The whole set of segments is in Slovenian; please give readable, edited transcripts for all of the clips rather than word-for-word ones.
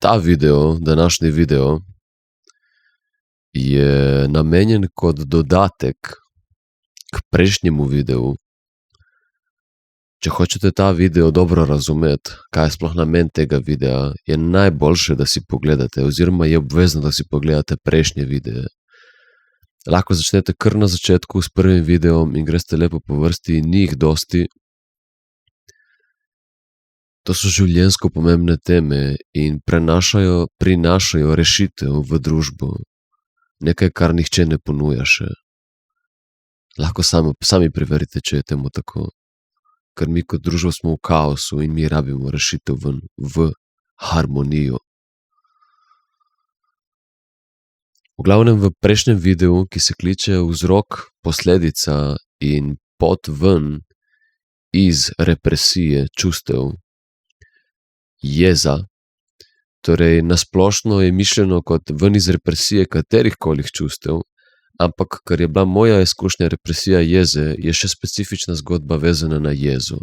Ta video, današnji video, je namenjen kot dodatek k prejšnjemu videu. Če hočete ta video dobro razumeti, kaj je sploh namen tega videa, je najboljše, da si pogledate, oziroma je obvezno, da si pogledate prejšnje videe. Lahko začnete kar na začetku s prvim videom in greste lepo po vrsti, ni jih dosti. To so življenjsko pomembne teme in prinašajo rešitev v družbo. Nekaj, kar nihče ne ponuja še. Lahko sami preverite, če je temu tako. Ker mi kot družba smo v kaosu in mi rabimo rešitev v harmonijo. V glavnem v prejšnjem videu, ki se kliče Vzrok, posledica in pot ven iz represije čustev, jeza, torej nasplošno je mišljeno kot ven iz represije katerihkoli čustev, ampak ker je bila moja izkušnja represija jeze, je še specifična zgodba vezana na jezo.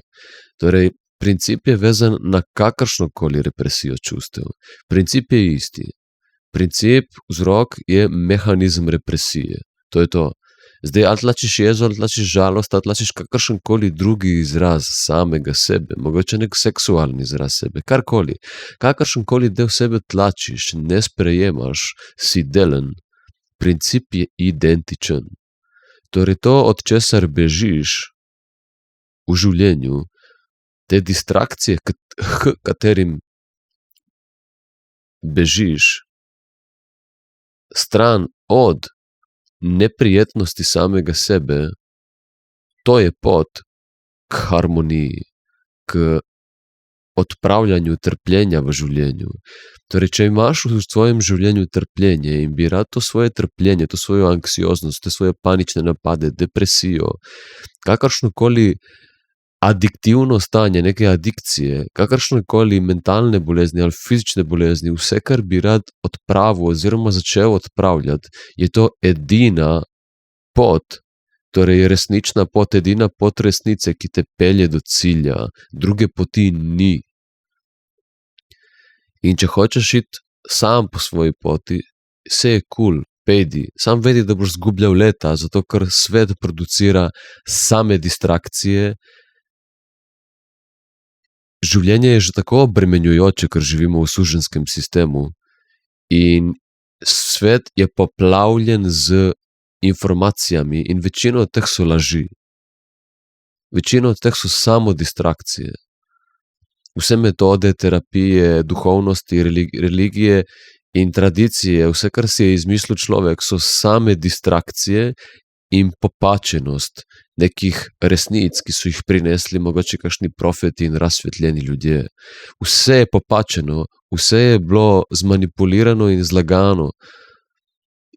Torej, princip je vezan na kakršnokoli represijo čustev. Princip je isti. Princip, vzrok je mehanizem represije. To je to. Zdaj, ali tlačiš jezo, ali tlačiš žalost, ali tlačiš kakršenkoli drugi izraz samega sebe, mogoče nek seksualni izraz sebe, karkoli. Kakršenkoli del sebe tlačiš, ne sprejemaš, si delen. Princip je identičen. Torej to, od česar bežiš v življenju, te distrakcije, katerim bežiš, stran od neprijetnosti samega sebe, to je pot k harmoniji, k odpravljanju trpljenja v življenju. Torej, če imaš v svojem življenju trpljenje in bi rad to svoje trpljenje, to svojo anksioznost, te svoje panične napade, depresijo, kakršnokoli adiktivno stanje, neke adikcije, kakršnokoli mentalne bolezni ali fizične bolezni, vse, kar bi rad odpravil oziroma začel odpravljati, je to edina pot, torej resnična pot, edina pot resnice, ki te pelje do cilja, druge poti ni. In če hočeš iti sam po svoji poti, vse je cool, pejdi, sam vedi, da boš zgubljal leta, zato ker svet producira same distrakcije. Življenje je že tako obremenjujoče, ker živimo v suženjskem sistemu in svet je poplavljen z informacijami in večino od teh so laži. Večino od teh so samo distrakcije. Vse metode, terapije, duhovnosti, religije in tradicije, vse, kar si je izmislil človek, so same distrakcije in popačenost nekih resnic, ki so jih prinesli mogoče kakšni profeti in razsvetljeni ljudje. Vse je popačeno, vse je bilo zmanipulirano in zlagano.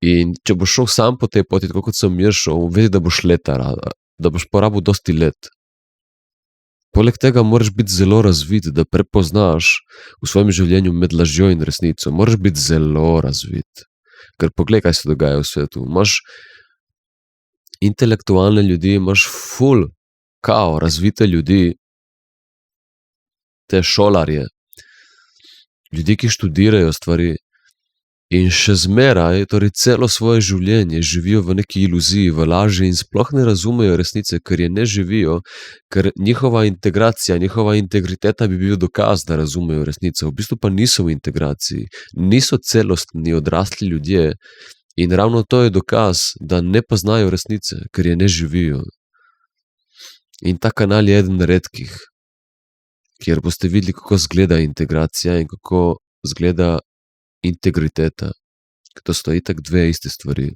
In če boš šel sam po tej poti, tako kot sem jaz šel, vedi, da boš da boš porabil dosti let. Poleg tega moraš biti zelo razvit, da prepoznaš v svojem življenju med lažjo in resnico. Moraš biti zelo razvit. Ker poglej, kaj se dogaja v svetu. Imaš intelektualne ljudi, imaš razvite ljudi, te šolarje, ljudi, ki študirajo stvari in še zmeraj, torej celo svoje življenje živijo v neki iluziji, v laži in sploh ne razumejo resnice, ker je ne živijo, ker njihova integracija, njihova integriteta bi bil dokaz, da razumejo resnico. V bistvu pa niso v integraciji, niso celostni odrasli ljudje. In ravno to je dokaz, da ne poznajo resnice, ker je ne živijo. In ta kanal je eden redkih, kjer boste videli, kako zgleda integracija in kako zgleda integriteta. To sta itak dve iste stvari.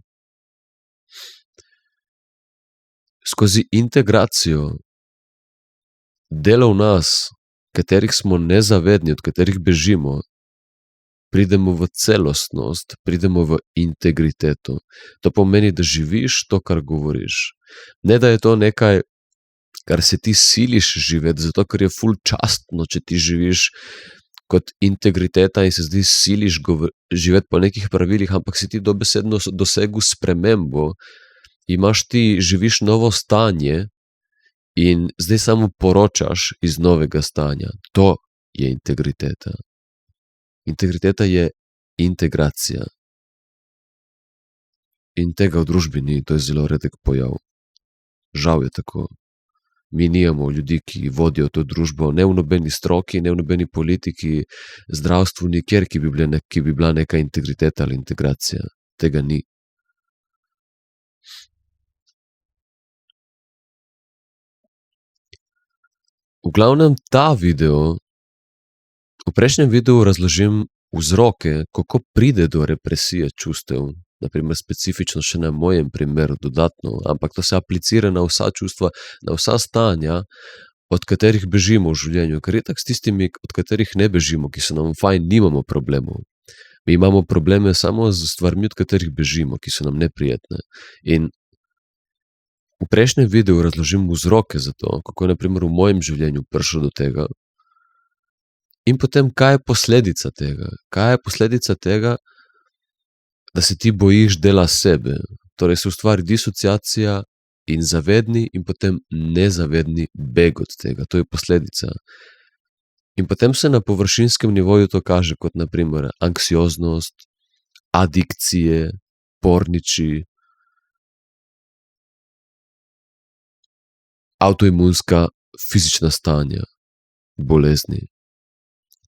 Skozi integracijo delov nas, katerih smo nezavedni, od katerih bežimo, pridemo v celostnost, pridemo v integriteto. To pomeni, da živiš to, kar govoriš. Ne, da je to nekaj, kar se ti siliš živeti, zato ker je ful častno, če ti živiš kot integriteta in se zdi siliš živeti po nekih pravilih, ampak si ti dobesedno dosegel spremembo, živiš novo stanje in zdaj samo poročaš iz novega stanja. To je integriteta. Integriteta je integracija. In tega v družbi ni, to je zelo redek pojav. Žal je tako. Mi nimamo ljudi, ki vodijo to družbo, ne v nobeni stroki, ne v nobeni politiki, zdravstvu, nikjer, ki bi bila neka integriteta ali integracija. Tega ni. V glavnem v prejšnjem videu razložim vzroke, kako pride do represije čustev, naprimer specifično še na mojem primeru dodatno, ampak to se aplicira na vsa čustva, na vsa stanja, od katerih bežimo v življenju, ker je tako s tistimi, od katerih ne bežimo, ki so nam fajn, nimamo problemov. Mi imamo probleme samo z stvarmi, od katerih bežimo, ki so nam neprijetne. In v prejšnjem videu razložim vzroke za to, kako je naprimer v mojem življenju prišlo do tega. In potem, kaj je posledica tega? Kaj je posledica tega, da se ti bojiš dela sebe? Torej se ustvari disociacija in zavedni in potem nezavedni beg od tega. To je posledica. In potem se na površinskem nivoju to kaže kot naprimer anksioznost, adikcije, porniči, avtoimunska fizična stanja, bolezni.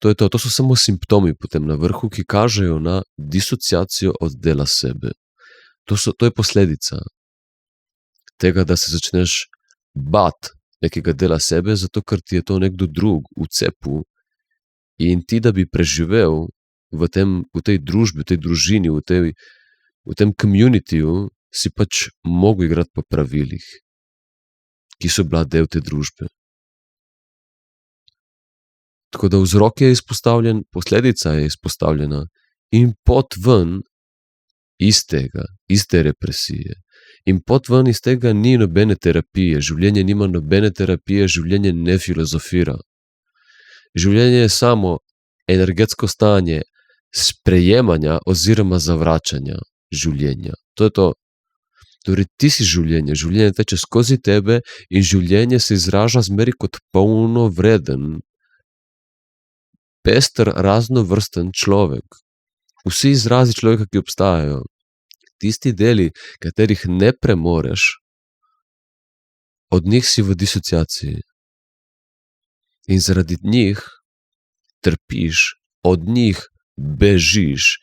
To je to, to so samo simptomi potem na vrhu, ki kažejo na disociacijo od dela sebe. To je posledica tega, da se začneš bati nekega dela sebe, zato ker ti je to nekdo drug v cepu in ti, da bi preživel v tej družbi, v tej družini, v tem communityju, si pač mogel igrati po pravilih, ki so bila del te družbe. Tako da vzrok je izpostavljen, posledica je izpostavljena in pot ven iz tega, iz te represije. In pot ven iz tega ni nobene terapije, življenje nima nobene terapije, življenje ne filozofira. Življenje je samo energetsko stanje sprejemanja oziroma zavračanja življenja. To je to. Torej, ti si življenje, življenje teče skozi tebe in življenje se izraža zmeri kot polnovreden, pester, raznovrsten človek. Vsi izrazi človeka, ki obstajajo, tisti deli, katerih ne premoreš, od njih si v disociaciji. In zaradi njih trpiš, od njih bežiš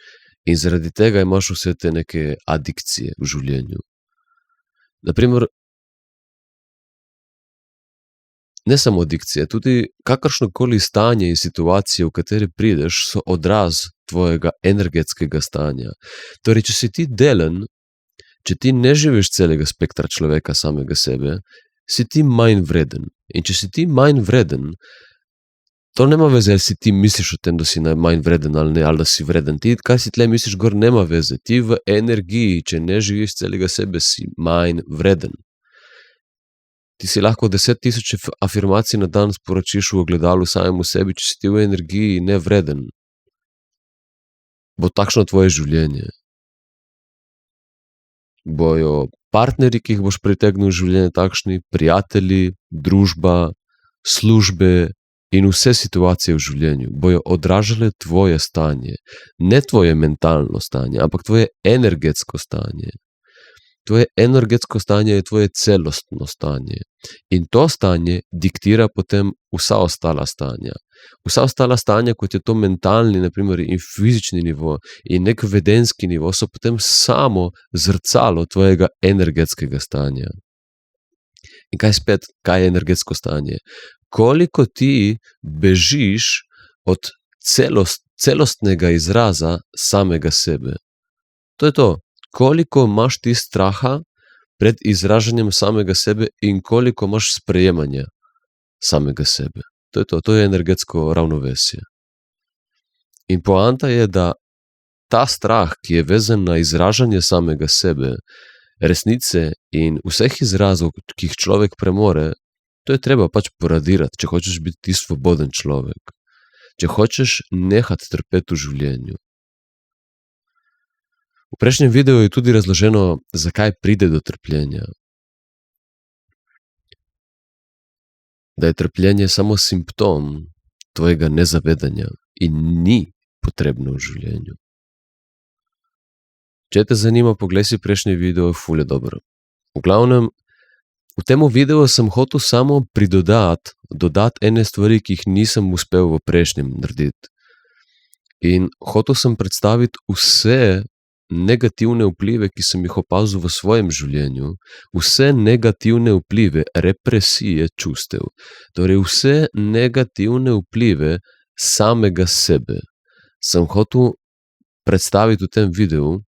in zaradi tega imaš vse te neke adikcije v življenju. Naprimer, ne samo adikcije, tudi kakršnokoli stanje in situacije, v katere prideš, so odraz tvojega energetskega stanja. Torej, če si ti delen, če ti ne živiš celega spektra človeka samega sebe, si ti manj vreden. In če si ti manj vreden, to nema veze, ali si ti misliš o tem, da si manj vreden ali ne, ali da si vreden. Ti, kaj si tle misliš, gor nema veze. Ti v energiji, če ne živiš celega sebe, si manj vreden. Ti si lahko 10.000 afirmacij na dan sporočiš v ogledalu samemu sebi, če si ti v energiji nevreden. Bo takšno tvoje življenje. Bojo partnerji, ki jih boš pritegnil v življenje, takšni, prijatelji, družba, službe in vse situacije v življenju bojo odražale tvoje stanje. Ne tvoje mentalno stanje, ampak tvoje energetsko stanje. Tvoje energetsko stanje je tvoje celostno stanje. In to stanje diktira potem vsa ostala stanja. Vsa ostala stanja, kot je to mentalni, naprimer, in fizični nivo, in nek vedenski nivo, so potem samo zrcalo tvojega energetskega stanja. In kaj je energetsko stanje? Koliko ti bežiš od celostnega izraza samega sebe. To je to. Koliko imaš ti straha pred izražanjem samega sebe in koliko imaš sprejemanja samega sebe. To je to, to je energetsko ravnovesje. In poanta je, da ta strah, ki je vezan na izražanje samega sebe, resnice in vseh izrazov, ki jih človek premore, to je treba pač poradirati, če hočeš biti ti svoboden človek. Če hočeš nehati trpeti v življenju. V prejšnjem videu je tudi razloženo, zakaj pride do trpljenja. Da je trpljenje samo simptom tvojega nezavedanja in ni potrebno v življenju. Če te zanima, poglej si prejšnji video, ful je dobro. V glavnem, v tem videu sem hotel samo dodati ene stvari, ki jih nisem uspel v prejšnjem narediti. In hotel sem predstaviti vse negativne vplive, ki sem jih opazil v svojem življenju, vse negativne vplive represije čustev, torej vse negativne vplive samega sebe sem hotel predstaviti v tem videu,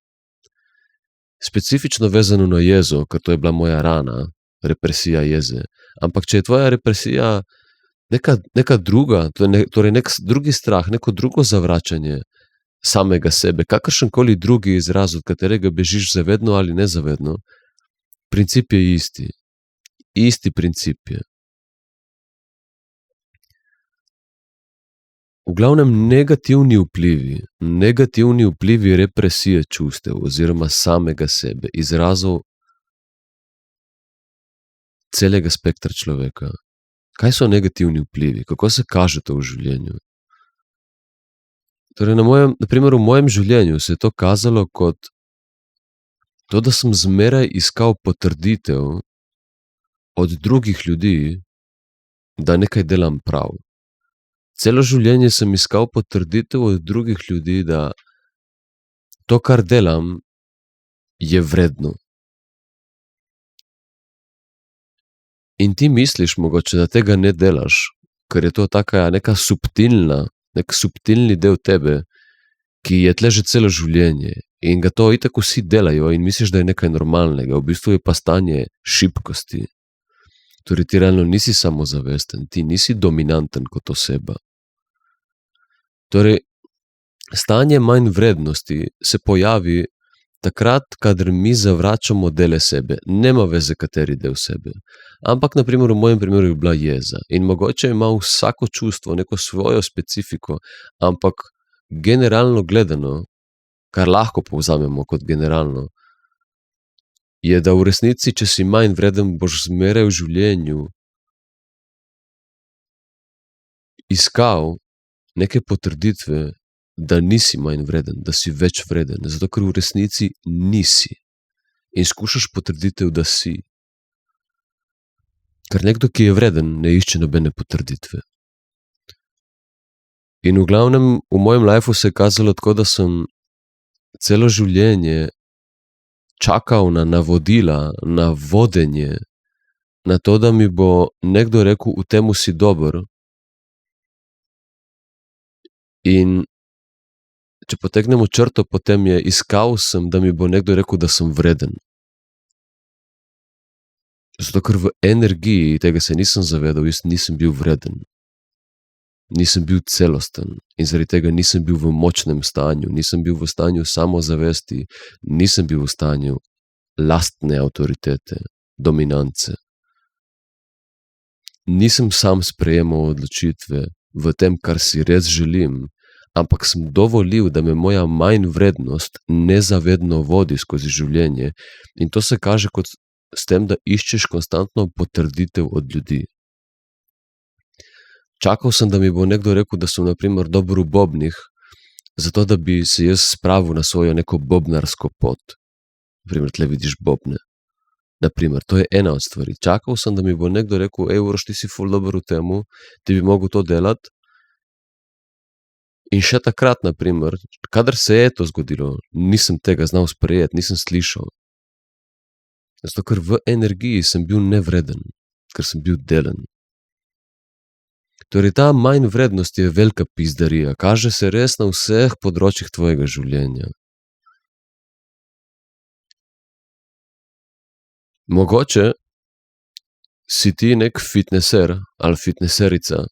specifično vezano na jezo, ker to je bila moja rana, represija jeze. Ampak če je tvoja represija neka druga, torej nek drugi strah, neko drugo zavračanje samega sebe, kakršenkoli drugi izraz, od katerega bežiš zavedno ali nezavedno, princip je isti. Isti princip je. V glavnem negativni vplivi represije čustev oziroma samega sebe, izrazov celega spektra človeka. Kaj so negativni vplivi? Kako se kaže to v življenju? Torej, na primer, v mojem življenju se je to kazalo kot to, da sem zmeraj iskal potrditev od drugih ljudi, da nekaj delam prav. Celo življenje sem iskal potrditev od drugih ljudi, da to, kar delam, je vredno. In ti misliš mogoče, da tega ne delaš, ker je to taka neka nek subtilni del tebe, ki je tle že celo življenje in ga to itak vsi delajo in misliš, da je nekaj normalnega, v bistvu je pa stanje šibkosti. Torej ti realno nisi samozavesten, ti nisi dominanten kot oseba. Torej, stanje manj vrednosti se pojavi takrat, kadar mi zavračamo dele sebe, nema veze, kateri del sebe. Ampak, na primer, v mojem primeru je bila jeza. In mogoče ima vsako čustvo neko svojo specifiko, ampak generalno gledano, kar lahko povzamemo kot generalno, je, da v resnici, če si manj vreden, boš zmeraj v življenju iskal neke potrditve, da nisi manj vreden, da si več vreden, zato ker v resnici nisi. In skušaš potrditev, da si. Ker nekdo, ki je vreden, ne išče nobene potrditve. In v glavnem, v mojem lifeu se je kazalo tako, da sem celo življenje čakal na navodila, na vodenje, na to, da mi bo nekdo rekel, v temu si dober. In če potegnemo črto, potem je iskal sem, da mi bo nekdo rekel, da sem vreden. Zato, ker v energiji tega se nisem zavedal, jaz nisem bil vreden. Nisem bil celosten in zaradi tega nisem bil v močnem stanju, nisem bil v stanju samozavesti, nisem bil v stanju lastne avtoritete, dominance. Nisem sam sprejemal odločitve v tem, kar si res želim, ampak sem dovolil, da me moja manj vrednost nezavedno vodi skozi življenje in to se kaže kot s tem, da iščeš konstantno potrditev od ljudi. Čakal sem, da mi bo nekdo rekel, da sem na primer dober v bobnih, zato da bi se jaz spravil na svojo neko bobnarsko pot. Na primer, tle vidiš bobne. Na primer, to je ena od stvari. Čakal sem, da mi bo nekdo rekel, Uroš, ti si ful dober v temu, ti bi mogel to delati. In še takrat, na primer, kadar se je to zgodilo, nisem tega znal sprejeti, nisem slišal. Zato, ker v energiji sem bil nevreden, ker sem bil delen. Torej, ta manj vrednost je velika pizdarija, kaže se res na vseh področjih tvojega življenja. Mogoče si ti nek fitneser ali fitneserica,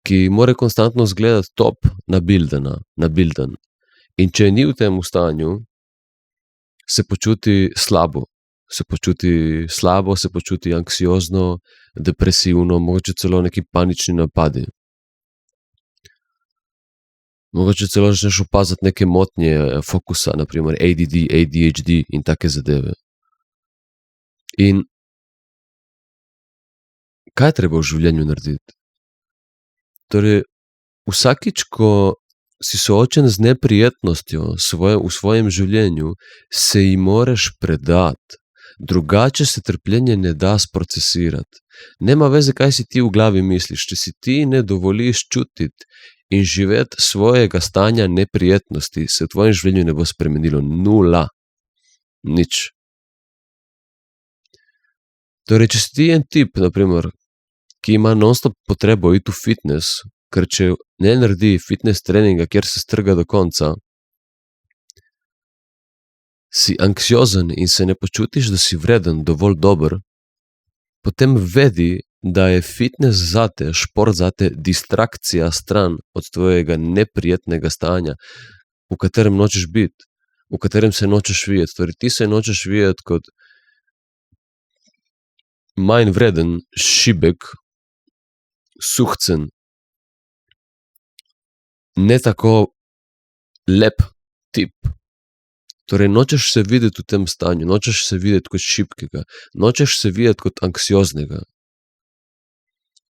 ki mora konstantno izgledati top nabilden. In če ni v tem stanju, se počuti slabo. Se počuti anksiozno, depresivno, mogoče celo neki panični napadi. Mogoče celo začneš opaziti neke motnje fokusa, naprimer ADD, ADHD in take zadeve. In kaj treba v življenju narediti? Torej, vsakič, ko si soočen z neprijetnostjo v svojem življenju, se ji moraš predati. Drugače se trpljenje ne da sprocesirati. Nema veze, kaj si ti v glavi misliš. Če si ti ne dovoliš čutiti in živeti svojega stanja neprijetnosti, se v tvojem življenju ne bo spremenilo. Nula. Nič. Torej, če si ti en tip, naprimer, ki ima non-stop potrebo iti v fitness, ker če ne naredi fitness treninga, kjer se strga do konca, si anksiozen in se ne počutiš, da si vreden, dovolj dober, potem vedi, da je fitness zate, šport zate distrakcija stran od tvojega neprijetnega stanja, v katerem nočeš biti, v katerem se nočeš videti. Torej, ti se nočeš videti kot manj vreden, šibek, suhcen, ne tako lep tip. Torej, nočeš se videti v tem stanju, nočeš se videti kot šibkega, nočeš se videti kot anksioznega.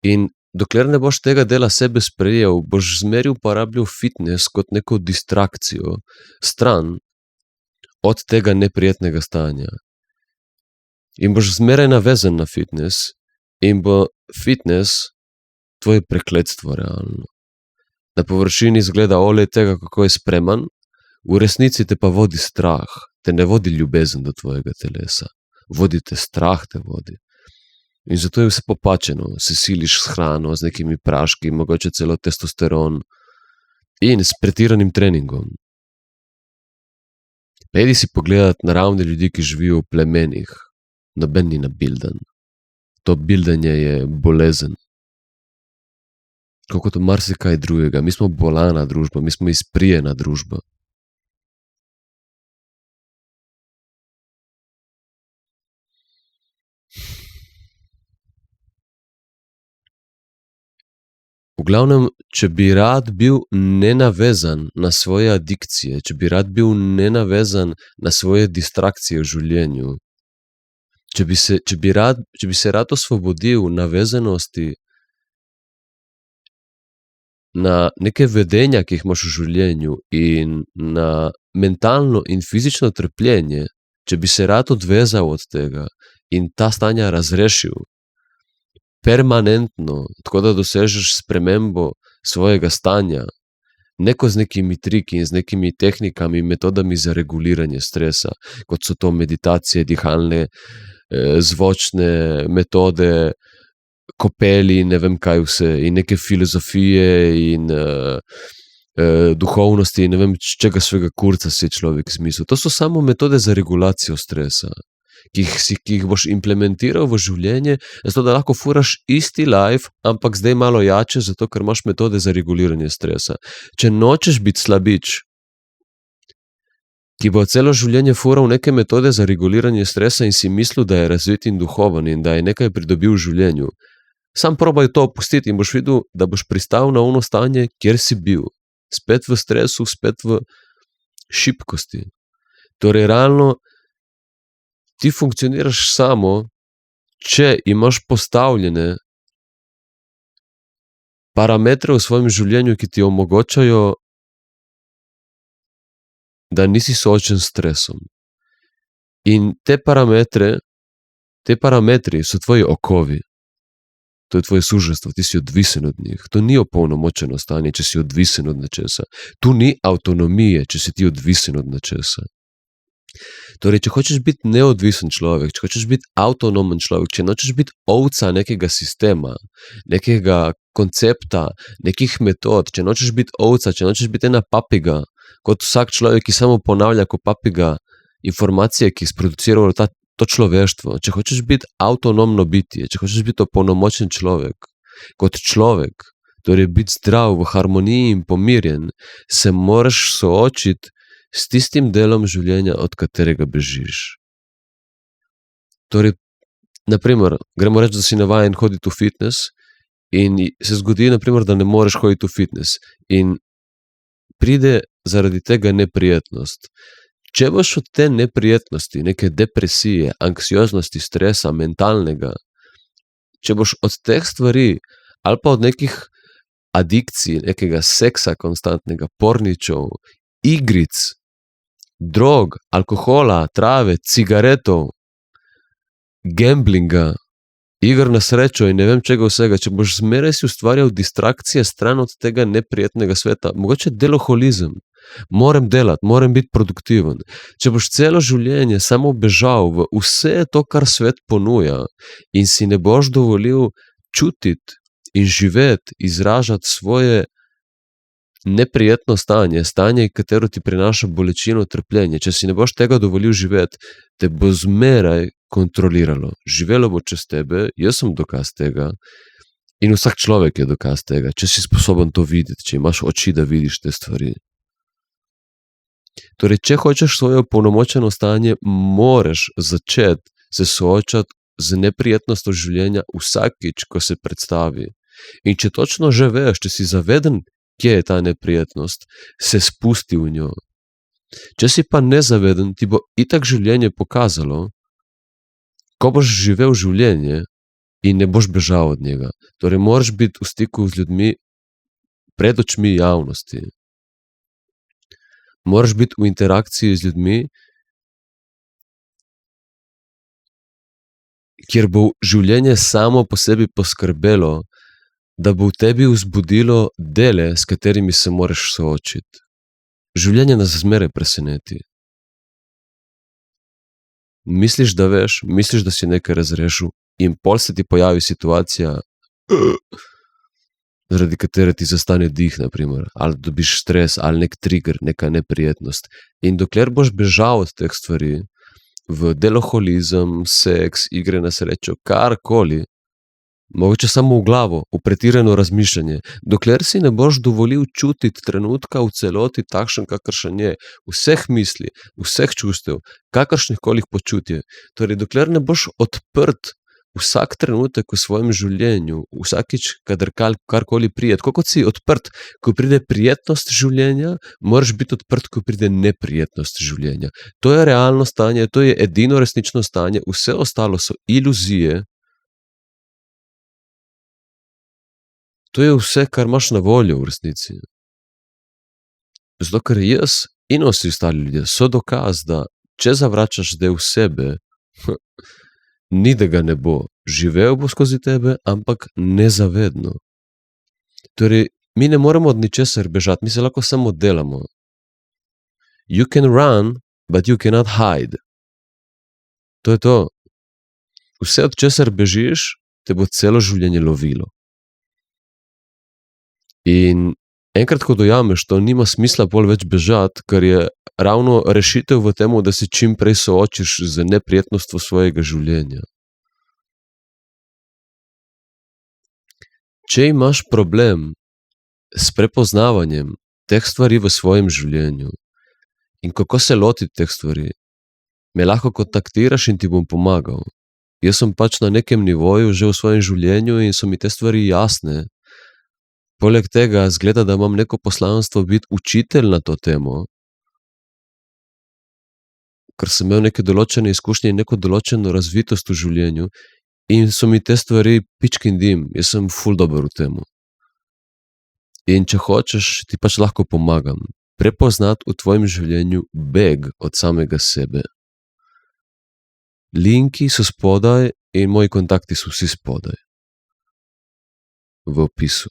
In dokler ne boš tega dela sebe sprejel, boš zmeri uporabljal fitness kot neko distrakcijo, stran od tega neprijetnega stanja. In boš zmeraj navezan na fitness in bo fitness tvoje prekletstvo realno. Na površini izgleda olej tega, kako je spreman, v resnici te pa vodi strah, te ne vodi ljubezen do tvojega telesa, vodi te strah, te vodi. In zato je vse popačeno, se siliš s hrano, z nekimi praški, mogoče celo testosteron in s pretiranim treningom. Pejdi si pogledati naravne ljudi, ki živijo v plemenih, noben ni nabildan. To bildanje je bolezen. Kot marsikaj drugega, mi smo bolana družba, mi smo izprijena družba. V glavnem, če bi rad bil nenavezan na svoje adikcije, če bi rad bil nenavezan na svoje distrakcije v življenju, če bi se rad osvobodil navezanosti na neke vedenja, ki jih imaš v življenju in na mentalno in fizično trpljenje, če bi se rad odvezal od tega in ta stanja razrešil, permanentno, tako da dosežeš spremembo svojega stanja, neko z nekimi triki in z nekimi tehnikami, metodami za reguliranje stresa, kot so to meditacije, dihalne, zvočne metode, kopeli, ne vem kaj vse, in neke filozofije in duhovnosti, ne vem, čega svega kurca si je človek zmislil. To so samo metode za regulacijo stresa, ki jih boš implementiral v življenje, zato da lahko furaš isti life, ampak zdaj malo jače, zato ker imaš metode za reguliranje stresa. Če nočeš biti slabič, ki bo celo življenje fural neke metode za reguliranje stresa in si mislil, da je razvit in duhoven in da je nekaj pridobil v življenju, sam probaj to opustiti in boš videl, da boš pristal na ono stanje, kjer si bil. Spet v stresu, spet v šibkosti. Torej, realno, ti funkcioniraš samo, če imaš postavljene parametre v svojem življenju, ki ti omogočajo, da nisi soočen s stresom. In te parametri so tvoji okovi. To je tvoje suženjstvo, ti si odvisen od njih. To ni opolnomočeno stanje, če si odvisen od nečesa. Tu ni avtonomije, če si ti odvisen od nečesa. Torej, če hočeš biti neodvisen človek, če hočeš biti avtonomen človek, če nočeš biti ovca nekega sistema, nekega koncepta, nekih metod, če nočeš biti ovca, če nočeš biti ena papiga, kot vsak človek, ki samo ponavlja kot papiga informacije, ki je sproduciralo to človeštvo, če hočeš biti avtonomno bitje, če hočeš biti opolnomočen človek, kot človek, torej biti zdrav, v harmoniji in pomirjen, se moraš soočiti s tistim delom življenja, od katerega bežiš. Torej, naprimer, gremo reči, da si navajen hoditi v fitness in se zgodi, naprimer, da ne moreš hoditi v fitness in pride zaradi tega neprijetnost. Če boš od te neprijetnosti, neke depresije, anksioznosti, stresa, mentalnega, če boš od teh stvari ali pa od nekih adikcij, nekega seksa konstantnega, porničev, igric, drog, alkohola, trave, cigaretov, gamblinga, iger na srečo in ne vem čega vsega, če boš zmeraj si ustvarjal distrakcije stran od tega neprijetnega sveta, mogoče deloholizem, moram delati, moram biti produktiven. Če boš celo življenje samo bežal v vse to, kar svet ponuja in si ne boš dovolil čutiti in živeti, izražati svoje neprijetno stanje, stanje, katero ti prinaša bolečino, trpljenje, če si ne boš tega dovolil živeti, te bo zmeraj kontroliralo. Živelo bo čez tebe, jaz sem dokaz tega in vsak človek je dokaz tega, če si sposoben to videti, če imaš oči, da vidiš te stvari. Torej, če hočeš svoje opolnomočeno stanje, moraš začeti se soočati z neprijetnostjo življenja vsakič, ko se predstavi. In če točno že veš, če si zaveden, kje je ta neprijetnost, se spusti v njo. Če si pa nezaveden, ti bo itak življenje pokazalo, ko boš živel življenje in ne boš bežal od njega. Torej, moraš biti v stiku z ljudmi pred očmi javnosti. Moraš biti v interakciji z ljudmi, kjer bo življenje samo po sebi poskrbelo, da bo v tebi vzbudilo dele, s katerimi se moraš soočiti. Življenje nas zmeraj preseneti. Misliš, da veš, misliš, da si nekaj razrešil in pol se ti pojavi situacija, zaradi katere ti zastane dih, na primer, ali dobiš stres, ali nek trigger, neka neprijetnost. In dokler boš bežal od teh stvari, v deloholizem, seks, igre na srečo, karkoli, mogoče samo v glavo, v pretirano razmišljanje, dokler si ne boš dovolil čutiti trenutka v celoti takšen, kakršen je, vseh misli, vseh čustev, kakršnihkoli počutje, torej dokler ne boš odprt vsak trenutek v svojem življenju, vsakič, kadar karkoli pride, tako kot si odprt, ko pride prijetnost življenja, moraš biti odprt, ko pride neprijetnost življenja. To je realno stanje, to je edino resnično stanje, vse ostalo so iluzije. To je vse, kar imaš na voljo v resnici. Zato, ker jaz in vsi ostali ljudje so dokaz, da če zavračaš del sebe, ni da ga ne bo. Živel bo skozi tebe, ampak nezavedno. Torej, mi ne moremo od ničesar bežati, mi se lahko samo delamo. You can run, but you cannot hide. To je to. Vse, od česar bežiš, te bo celo življenje lovilo. In enkrat, ko dojameš, to nima smisla pol več bežati, ker je ravno rešitev v tem, da se čim prej soočiš z neprijetnostjo svojega življenja. Če imaš problem s prepoznavanjem teh stvari v svojem življenju in kako se lotiti teh stvari, me lahko kontaktiraš in ti bom pomagal. Jaz sem pač na nekem nivoju že v svojem življenju in so mi te stvari jasne. Poleg tega zgleda, da imam neko poslanstvo biti učitelj na to temo, ker sem imel neke določene izkušnje in neko določeno razvitost v življenju in so mi te stvari pičkin dim, jaz sem ful dober v temu. In če hočeš, ti pač lahko pomagam. Prepoznati v tvojem življenju beg od samega sebe. Linki so spodaj in moji kontakti so vsi spodaj. V opisu.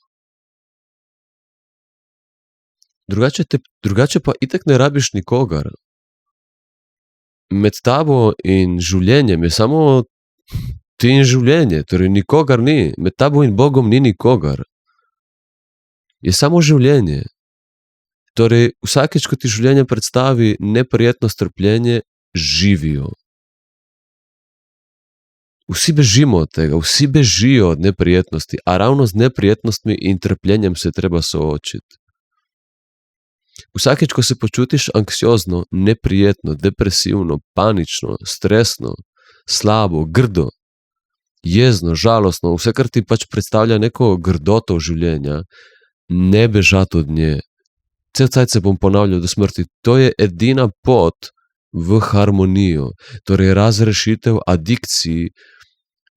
Drugače pa itak ne rabiš nikogar. Med tabo in življenjem je samo ti in življenje, torej nikogar ni. Med tabo in Bogom ni nikogar. Je samo življenje. Torej, vsakeč, ko ti življenje predstavi neprijetno strpljenje, živijo. Vsi bežimo od tega, vsi bežijo od neprijetnosti, a ravno z neprijetnostmi in trpljenjem se treba soočiti. Vsakeč, ko se počutiš anksiozno, neprijetno, depresivno, panično, stresno, slabo, grdo, jezno, žalostno, vse, kar ti pač predstavlja neko grdoto življenja, ne bežati od nje. Cel cajt se bom ponavljal do smrti. To je edina pot v harmonijo, torej razrešitev adikcij,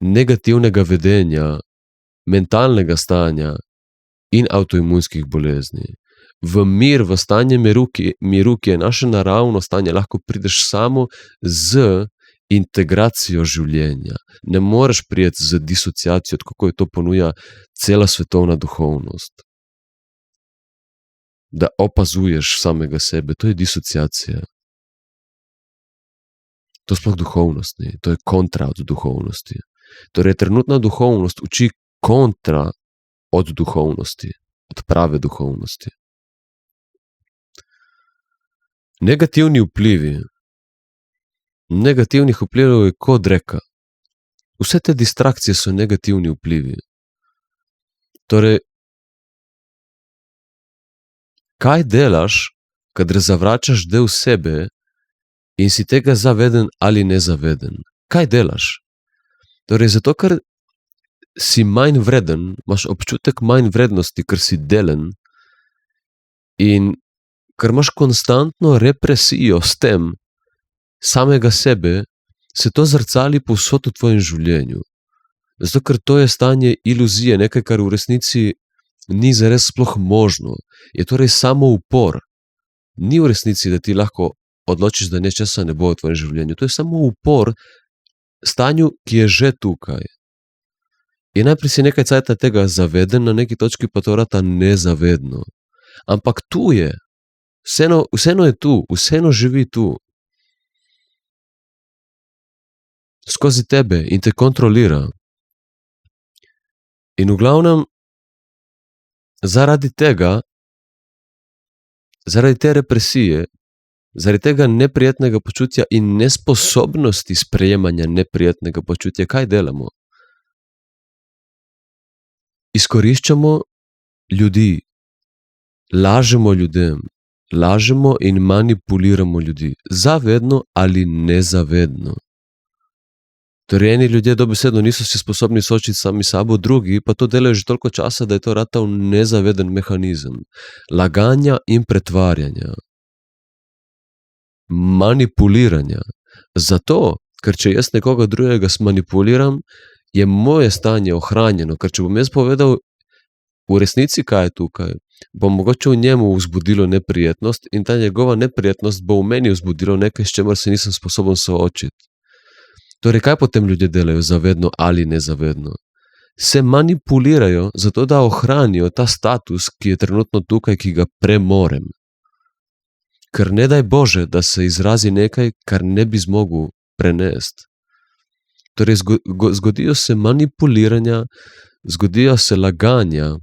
negativnega vedenja, mentalnega stanja in avtoimunskih bolezni. V mir, v stanje miru, ki je naše naravno stanje, lahko prideš samo z integracijo življenja. Ne moreš priti z disociacijo, kako je to ponuja cela svetovna duhovnost. Da opazuješ samega sebe, to je disociacija. To sploh duhovnost ni, to je kontra od duhovnosti. Torej, trenutna duhovnost uči kontra od duhovnosti, od prave duhovnosti. Negativni vplivi. Negativnih vplivov je kot reka. Vse te distrakcije so negativni vplivi. Torej, kaj delaš, kadar zavračaš del sebe in si tega zaveden ali nezaveden? Kaj delaš? Torej, zato, ker si manj vreden, imaš občutek manj vrednosti, ker si delen in ker imaš konstantno represijo s tem samega sebe, se to zrcali povsod v tvojem življenju. Zato, ker to je stanje iluzije, nekaj, kar v resnici ni zares sploh možno. Je torej samo upor. Ni v resnici, da ti lahko odločiš, da nečesa ne bo v tvojem življenju. To je samo upor stanju, ki je že tukaj. In najprej si nekaj cajta tega zaveden, na neki točki pa to rata nezavedno. Ampak tu je. Vseeno je tu, vseeno živi tu. Skozi tebe in te kontrolira. In v glavnem, zaradi tega, zaradi te represije, zaradi tega neprijetnega počutja in nesposobnosti sprejemanja neprijetnega počutja, kaj delamo? Izkoriščamo ljudi, lažemo ljudem, lažemo in manipuliramo ljudi, zavedno ali nezavedno. Torej, eni ljudje dobesedno niso si sposobni soočiti sami sabo, drugi pa to delajo že toliko časa, da je to ratal nezaveden mehanizem laganja in pretvarjanja, manipuliranja. Zato, ker če jaz nekoga drugega smanipuliram, je moje stanje ohranjeno, ker če bom jaz povedal v resnici, kaj je tukaj, bo mogoče v njemu vzbudilo neprijetnost in ta njegova neprijetnost bo v meni vzbudilo nekaj, s čemer se nisem sposoben soočiti. Torej, kaj potem ljudje delajo, zavedno ali nezavedno? Se manipulirajo, zato da ohranijo ta status, ki je trenutno tukaj, ki ga premorem. Ker ne daj Bože, da se izrazi nekaj, kar ne bi zmogel prenesti. Torej, zgodijo se manipuliranja, zgodijo se laganja,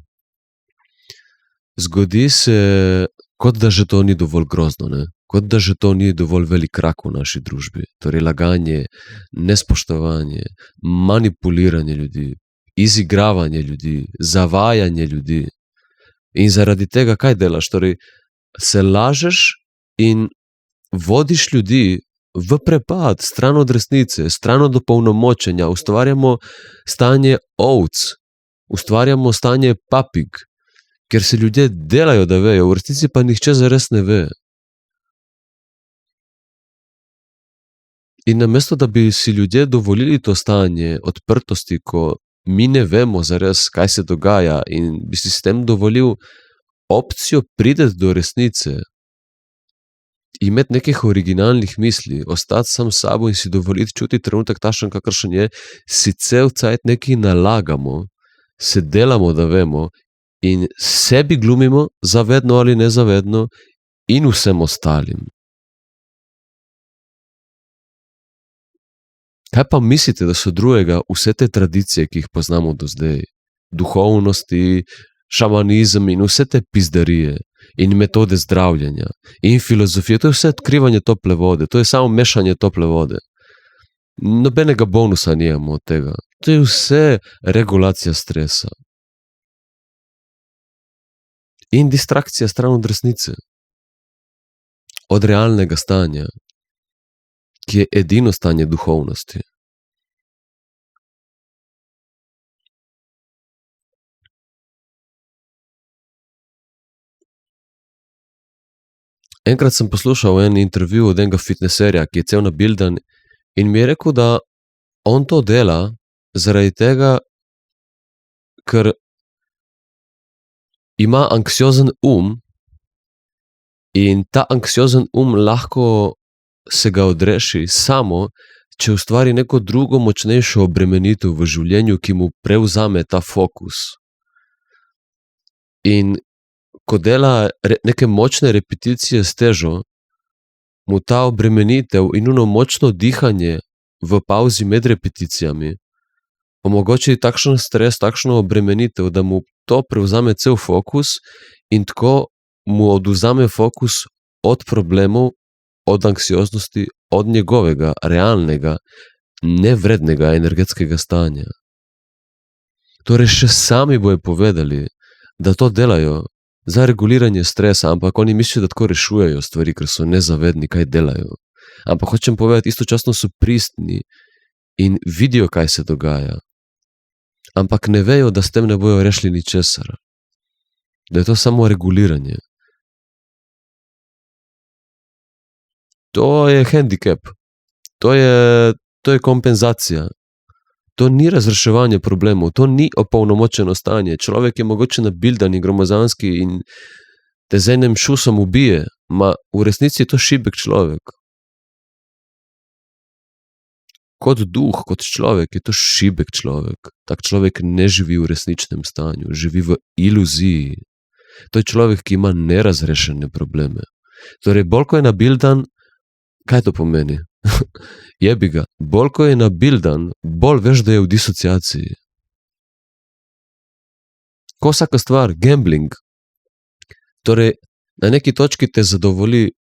zgodi se, kot da že to ni dovolj grozno, ne? Kot da že to ni dovolj velik rak v naši družbi. Torej, laganje, nespoštovanje, manipuliranje ljudi, izigravanje ljudi, zavajanje ljudi. In zaradi tega kaj delaš? Torej, se lažeš in vodiš ljudi v prepad, stran od resnice, stran od opolnomočenja, ustvarjamo stanje ovc, ustvarjamo stanje papig, ker se ljudje delajo, da vejo, v resnici pa nihče zares ne ve. In namesto, da bi si ljudje dovolili to stanje odprtosti, ko mi ne vemo zares, kaj se dogaja in bi si s tem dovolil opcijo priti do resnice, imeti nekih originalnih misli, ostati sam s sabo in si dovoliti čutiti trenutek takšen, kakršen je, si cel cajt nekaj nalagamo, se delamo, da vemo in sebi glumimo, zavedno ali nezavedno, in vsem ostalim. Kaj pa mislite, da so drugega vse te tradicije, ki jih poznamo do zdaj? Duhovnosti, šamanizem in vse te pizdarije in metode zdravljenja in filozofije, to je vse odkrivanje tople vode, to je samo mešanje tople vode. Nobenega bonusa nimamo od tega. To je vse regulacija stresa. In distrakcija stran od resnice. Od realnega stanja, ki je edino stanje duhovnosti. Enkrat sem poslušal en intervju od enega fitneserja, ki je cel nabildan in mi je rekel, da on to dela zaradi tega, ker ima anksiozen in ta anksiozen lahko se ga odreši samo, če ustvari neko drugo močnejšo obremenitev v življenju, ki mu prevzame ta fokus. In ko dela neke močne repeticije s težo, mu ta obremenitev in močno dihanje v pauzi med repeticijami omogoči takšen stres, takšno obremenitev, da mu to prevzame cel fokus in tako mu odvzame fokus od problemov, od anksioznosti, od njegovega realnega, nevrednega energetskega stanja. Torej, še sami bojo povedali, da to delajo za reguliranje stresa, ampak oni mislijo, da tako rešujejo stvari, ker so nezavedni, kaj delajo. Ampak hočem povedati, istočasno so pristni in vidijo, kaj se dogaja. Ampak ne vejo, da s tem ne bojo rešili ničesar. Da je to samo reguliranje. To je hendikep. To je kompenzacija. To ni razreševanje problemov, to ni opolnomočeno stanje. Človek je mogoče nabildan in gromozanski in te z enim šusom ubije, v resnici je to šibek človek. Kot duh, kot človek je to šibek človek. Tak človek ne živi v resničnem stanju, živi v iluziji. To je človek, ki ima nerazrešene probleme. Torej, bolj ko je nabildan, kaj to pomeni? Jebi ga, bolj ko je nabildan, bolj veš, da je v disociaciji. Ko vsaka stvar, gambling. Torej, na neki točki te zadovolji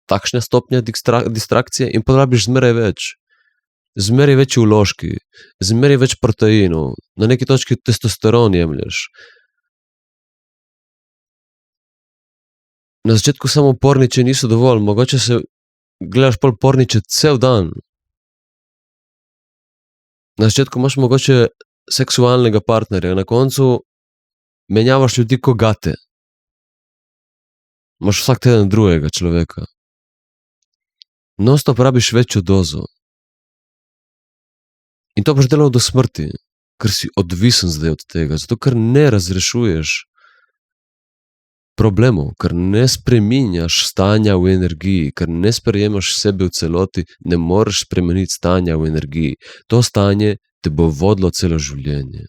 takšna stopnja distrakcije in porabiš zmeraj več. Zmeraj večji vložki, zmeraj več proteinov, na neki točki testosteron jemlješ. Na začetku samo porniče niso dovolj, mogoče se gledaš pol porniče cel dan. Na začetku imaš mogoče seksualnega partnerja, na koncu menjavaš ljudi ko gate. Imaš vsak teden drugega človeka. Non-stop rabiš večjo dozo. In to boš delal do smrti, ker si odvisen zdaj od tega, zato ker ne razrešuješ problemov, ker ne spreminjaš stanja v energiji, ker ne sprejemaš sebe v celoti, ne moreš spremeniti stanja v energiji. To stanje te bo vodilo celo življenje.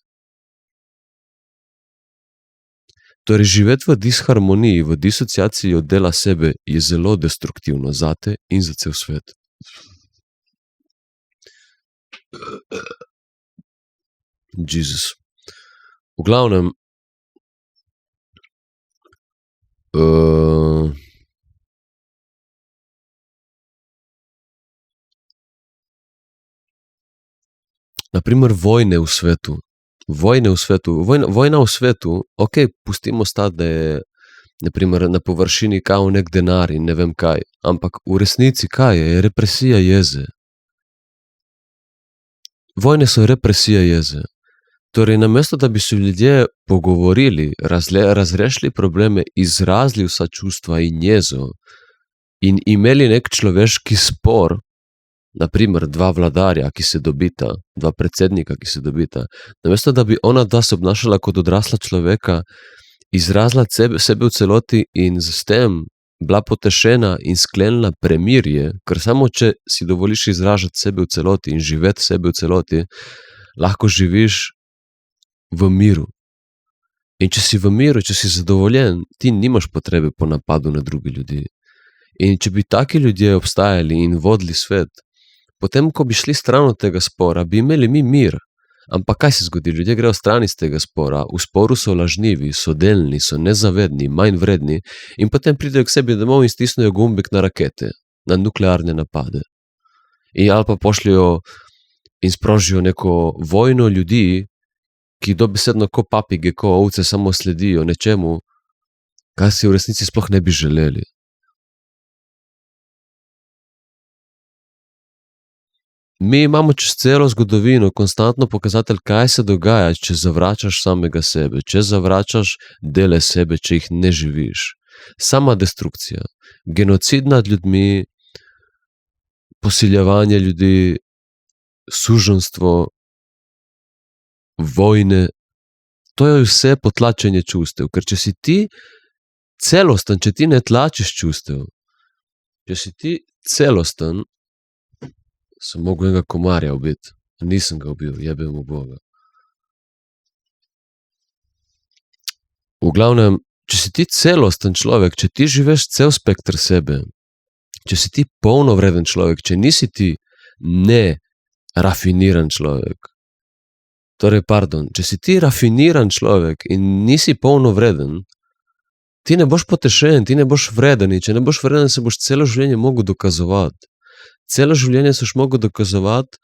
Torej, živeti v disharmoniji, v disociaciji od dela sebe je zelo destruktivno zate in za cel svet. Jezus. V glavnem, naprimer vojne v svetu. Vojna v svetu, ok, pustimo stati, da je naprimer na površini kao nek denar in ne vem kaj, ampak v resnici kaj je represija jeze. Vojne so represija jeze. Torej, namesto da bi se ljudje pogovorili, razrešili probleme, izrazili vsa čustva in jezo in imeli nek človeški spor, naprimer dva vladarja, ki se dobita, dva predsednika, ki se dobita, namesto da bi ona dva se obnašala kot odrasla človeka, izrazila sebe v celoti in s tem bila potešena in sklenila premirje, ker samo če si dovoliš izražati sebe v celoti in živeti sebe v celoti, lahko živiš v miru. In če si v miru, če si zadovoljen, ti nimaš potrebe po napadu na druge ljudi. In če bi taki ljudje obstajali in vodili svet, potem, ko bi šli stran od tega spora, bi imeli mi mir. Ampak kaj se zgodi? Ljudje grejo stran iz tega spora, v sporu so lažnivi, so delni, so nezavedni, manj vredni in potem pridejo k sebi domov in stisnejo gumbek na rakete, na nuklearne napade. Ali pa pošljajo in sprožijo neko vojno ljudi, ki dobesedno ko papige, ko ovce samo sledijo nečemu, kar si v resnici sploh ne bi želeli. Mi imamo čez celo zgodovino konstantno pokazatelj, kaj se dogaja, če zavračaš samega sebe, če zavračaš dele sebe, če jih ne živiš. Sama destrukcija, genocid nad ljudmi, posiljevanje ljudi, suženjstvo, vojne, to je vse potlačenje čustev, ker če si ti celosten, če ti ne tlačiš čustev, če si ti celosten, sem mogel enega komarja ubiti, nisem ga ubil, jebem mu Boga. V glavnem, če si ti celosten človek, če ti živiš cel spektr sebe, če si ti polnovreden človek, če nisi ti nerafiniran človek, če si ti rafiniran človek in nisi polnovreden, ti ne boš potešen, ti ne boš vreden in če ne boš vreden, se boš celo življenje mogel dokazovati. Celo življenje se boš mogel dokazovati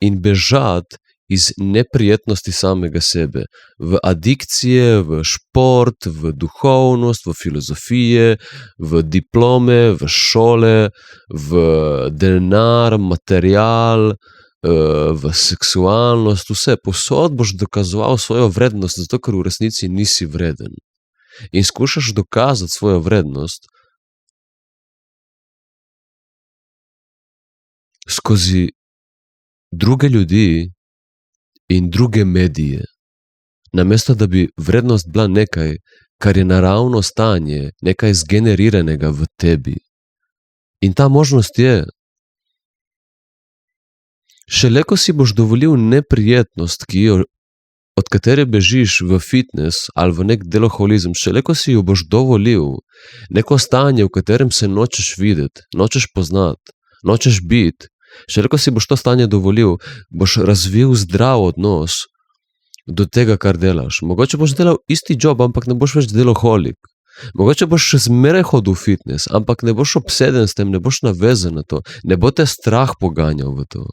in bežati iz neprijetnosti samega sebe. V adikcije, v šport, v duhovnost, v filozofije, v diplome, v šole, v denar, material, v seksualnost, vse. Povsod boš dokazoval svojo vrednost, zato ker v resnici nisi vreden. In skušaš dokazati svojo vrednost skozi druge ljudi in druge medije. Namesto, da bi vrednost bila nekaj, kar je naravno stanje, nekaj zgeneriranega v tebi. In ta možnost je. Šele ko si boš dovolil neprijetnost, od katere bežiš v fitness ali v nek deloholizem, šele ko si jo boš dovolil, neko stanje, v katerem se nočeš videti, nočeš poznati, nočeš biti, šele ko si boš to stanje dovolil, boš razvil zdrav odnos do tega, kar delaš. Mogoče boš delal isti job, ampak ne boš več deloholik. Mogoče boš še zmeraj hodil v fitness, ampak ne boš obseden s tem, ne boš navezan na to, ne bo te strah poganjal v to.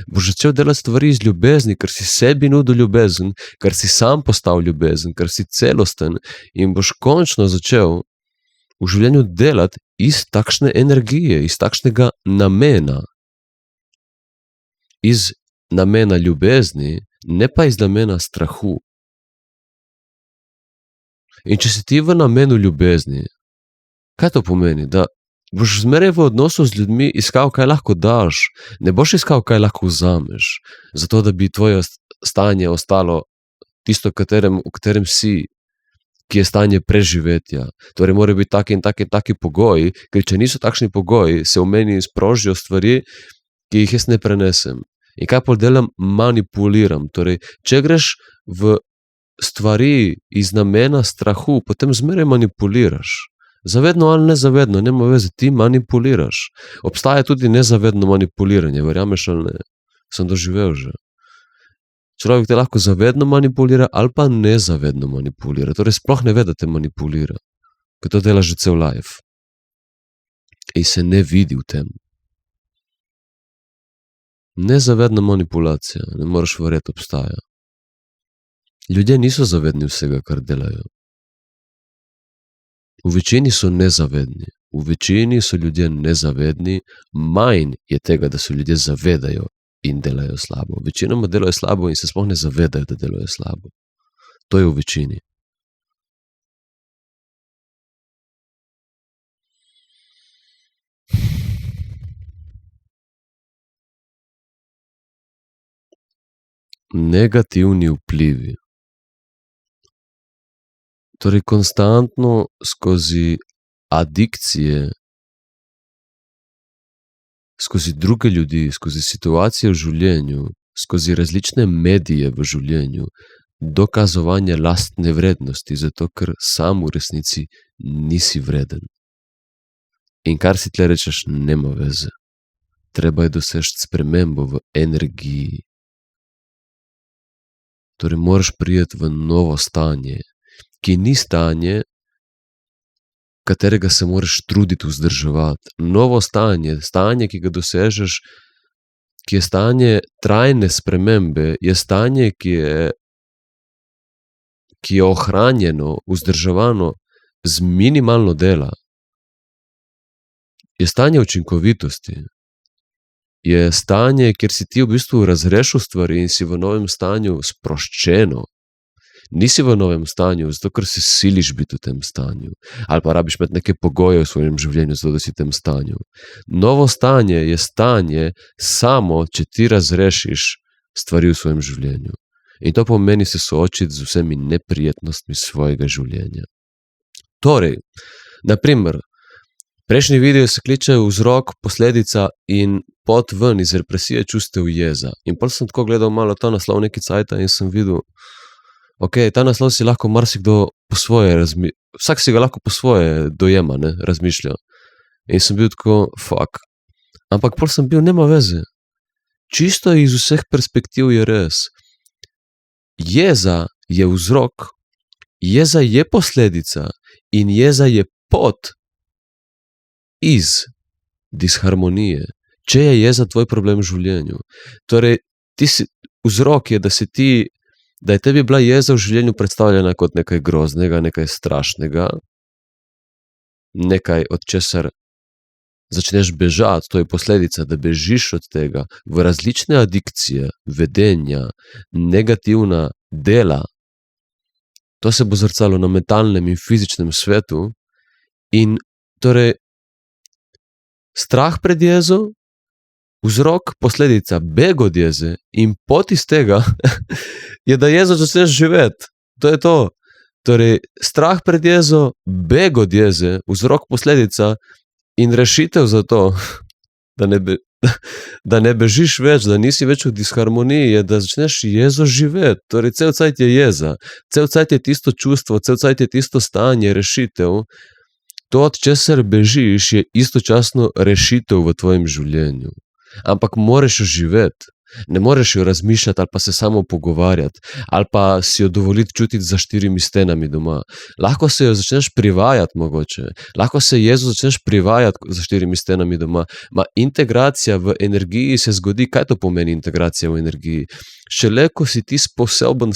Boš začel delati stvari iz ljubezni, ker si sebi nudil ljubezen, ker si sam postal ljubezen, ker si celosten in boš končno začel v življenju delati iz takšne energije, iz takšnega namena. Iz namena ljubezni, ne pa iz namena strahu. In če si ti v namenu ljubezni, kaj to pomeni? Da boš zmeraj v odnosu z ljudmi iskal, kaj lahko daš, ne boš iskal, kaj lahko vzameš, zato da bi tvoje stanje ostalo tisto, v katerem si, ki je stanje preživetja. Torej, mora biti taki pogoji, ker če niso takšni pogoji, se v meni sprožijo stvari, ki jih jaz ne prenesem. In kaj pol delam? Manipuliram. Torej, če greš v stvari iz namena strahu, potem zmeraj manipuliraš. Zavedno ali nezavedno, nema veze, ti manipuliraš. Obstaja tudi nezavedno manipuliranje, verjameš ali ne? Sem doživel že. Človek te lahko zavedno manipulira ali pa nezavedno manipulira. Torej sploh ne ve, da te manipulira, ker to dela že cel life. In se ne vidi v tem. Nezavedna manipulacija, ne moreš verjeti, obstaja. Ljudje niso zavedni vsega, kar delajo. V večini so nezavedni. V večini so ljudje nezavedni, manj je tega, da se ljudje zavedajo in delajo slabo. Večinoma delajo slabo in se sploh ne zavedajo, da delajo slabo. To je v večini. Negativni vplivi. Torej, konstantno skozi adikcije, skozi druge ljudi, skozi situacije v življenju, skozi različne medije v življenju, dokazovanje lastne vrednosti, zato ker sam v resnici nisi vreden. In kar si tle rečeš, nema veze. Treba je doseči spremembo v energiji. Torej, moraš priti v novo stanje, ki ni stanje, katerega se moraš truditi vzdrževati. Novo stanje, ki ga dosežeš, ki je stanje trajne spremembe, je stanje, ki je ohranjeno, vzdrževano z minimalno dela. Je stanje učinkovitosti. Je stanje, kjer si ti v bistvu razrešil stvari in si v novem stanju sproščeno. Nisi v novem stanju, zato ker si siliš biti v tem stanju. Ali pa rabiš imeti neke pogoje v svojem življenju, zato da si v tem stanju. Novo stanje je stanje samo, če ti razrešiš stvari v svojem življenju. In to pomeni se soočiti z vsemi neprijetnostmi svojega življenja. Torej, naprimer, prejšnji video se kliče vzrok, posledica in pot ven iz represije čustev jeza. In potem sem tako gledal malo ta naslov neki cajta in sem videl, ok, ta naslov si lahko marsikdo po svoje vsak si ga lahko po svoje dojema, ne, razmišlja. In sem bil tako, fuck. Ampak potem sem bil, nema veze. Čisto iz vseh perspektiv je res. Jeza je vzrok, jeza je posledica in jeza je pot iz disharmonije, če je jeza tvoj problem v življenju. Torej, vzrok je, da je tebi bila jeza v življenju predstavljena kot nekaj groznega, nekaj strašnega, nekaj od česar začneš bežati, to je posledica, da bežiš od tega v različne adikcije, vedenja, negativna dela. To se bo zrcalo na mentalnem in fizičnem svetu in torej strah pred jezo, vzrok, posledica, beg od jeze in pot iz tega je, da jezo začneš živeti. To je to. Torej, strah pred jezo, beg od jeze, vzrok, posledica in rešitev za to, da ne bežiš več, da nisi več v disharmoniji, je, da začneš jezo živeti. Torej, cel cajt je jeza, cel cajt je tisto čustvo, cel cajt je tisto stanje, rešitev. To, od česar bežiš, je istočasno rešitev v tvojem življenju. Ampak moraš jo živeti. Ne moreš jo razmišljati ali pa se samo pogovarjati ali pa si jo dovoliti čutiti za 4 stenami doma. Lahko se jo začneš privajati mogoče, lahko se jezo začneš privajati za 4 stenami doma. Integracija v energiji se zgodi. Kaj to pomeni integracija v energiji? Šele ko si ti sposoben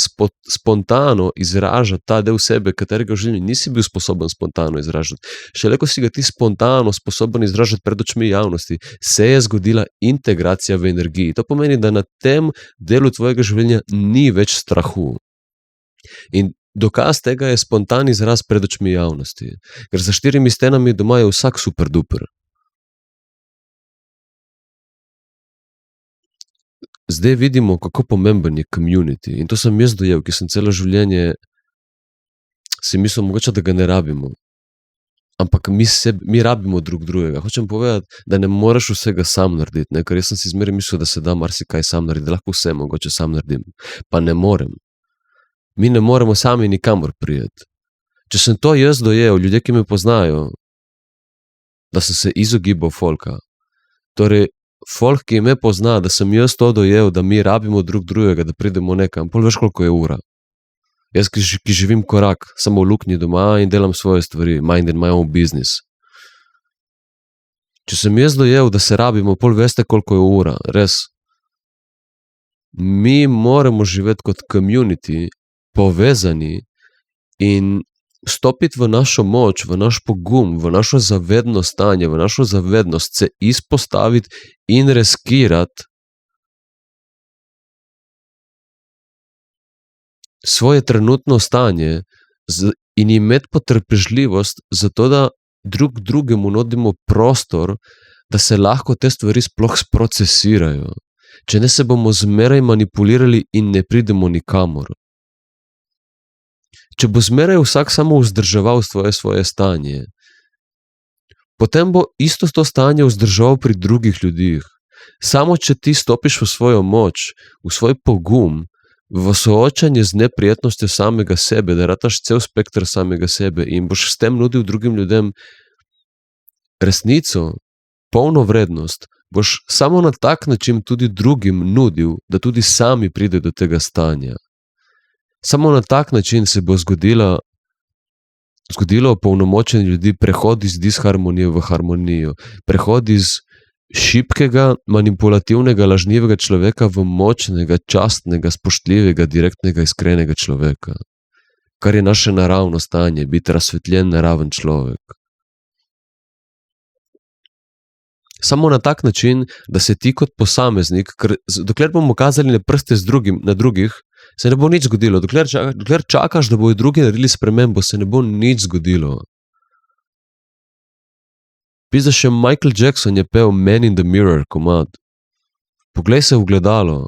spontano izražati ta del sebe, katerega v življenju nisi bil sposoben spontano izražati, šele ko si ga ti spontano sposoben izražati pred očmi javnosti, se je zgodila integracija v energiji. To pomeni, da na tem delu tvojega življenja ni več strahu. In dokaz tega je spontan izraz pred očmi javnosti, ker za 4 stenami doma je vsak super duper. Zdaj vidimo, kako pomemben je community. In to sem jaz dojel, ki sem celo življenje si mislil mogoče, da ga ne rabimo. Ampak mi rabimo drug drugega. Hočem povedati, da ne moreš vsega sam narediti, ne? Ker jaz sem si zmeraj mislil, da se da marsikaj sam narediti, da lahko vse mogoče sam naredim. Pa ne morem. Mi ne moremo sami nikamor prijeti. Če sem to jaz dojel, ljudje, ki me poznajo, da sem se izogibal folka. Torej, folk, ki me pozna, da sem jaz to dojel, da mi rabimo drug drugega, da pridemo nekam. Pol veš, koliko je ura. Jaz, ki živim korak, samo v luknji doma in delam svoje stvari, minding my own business. Če sem jaz dojel, da se rabimo, pol veste, koliko je ura. Res. Mi moramo živeti kot community, povezani in stopiti v našo moč, v naš pogum, v našo zavedno stanje, v našo zavednost, se izpostaviti in riskirati svoje trenutno stanje in imeti potrpežljivost za to, da drug drugemu nudimo prostor, da se lahko te stvari sploh sprocesirajo. Če ne, se bomo zmeraj manipulirali in ne pridemo nikamor. Če bo zmeraj vsak samo vzdrževal svoje stanje, potem bo isto to stanje vzdrževal pri drugih ljudih. Samo če ti stopiš v svojo moč, v svoj pogum, v soočanje z neprijetnostjo samega sebe, da rataš cel spekter samega sebe in boš s tem nudil drugim ljudem resnico, polno vrednost, boš samo na tak način tudi drugim nudil, da tudi sami pride do tega stanja. Samo na tak način se bo zgodilo opolnomočenje ljudi, prehod iz disharmonije v harmonijo, prehod iz šibkega, manipulativnega, lažnivega človeka v močnega, častnega, spoštljivega, direktnega, iskrenega človeka. Kar je naše naravno stanje, biti razsvetljen, naraven človek. Samo na tak način, da se ti kot posameznik, ker dokler bomo kazali na prste na drugih, se ne bo nič zgodilo. Dokler čakaš, da bojo drugi naredili spremembo, se ne bo nič zgodilo. Pizda, še Michael Jackson je pel Man in the Mirror komad. Poglej se v gledalo.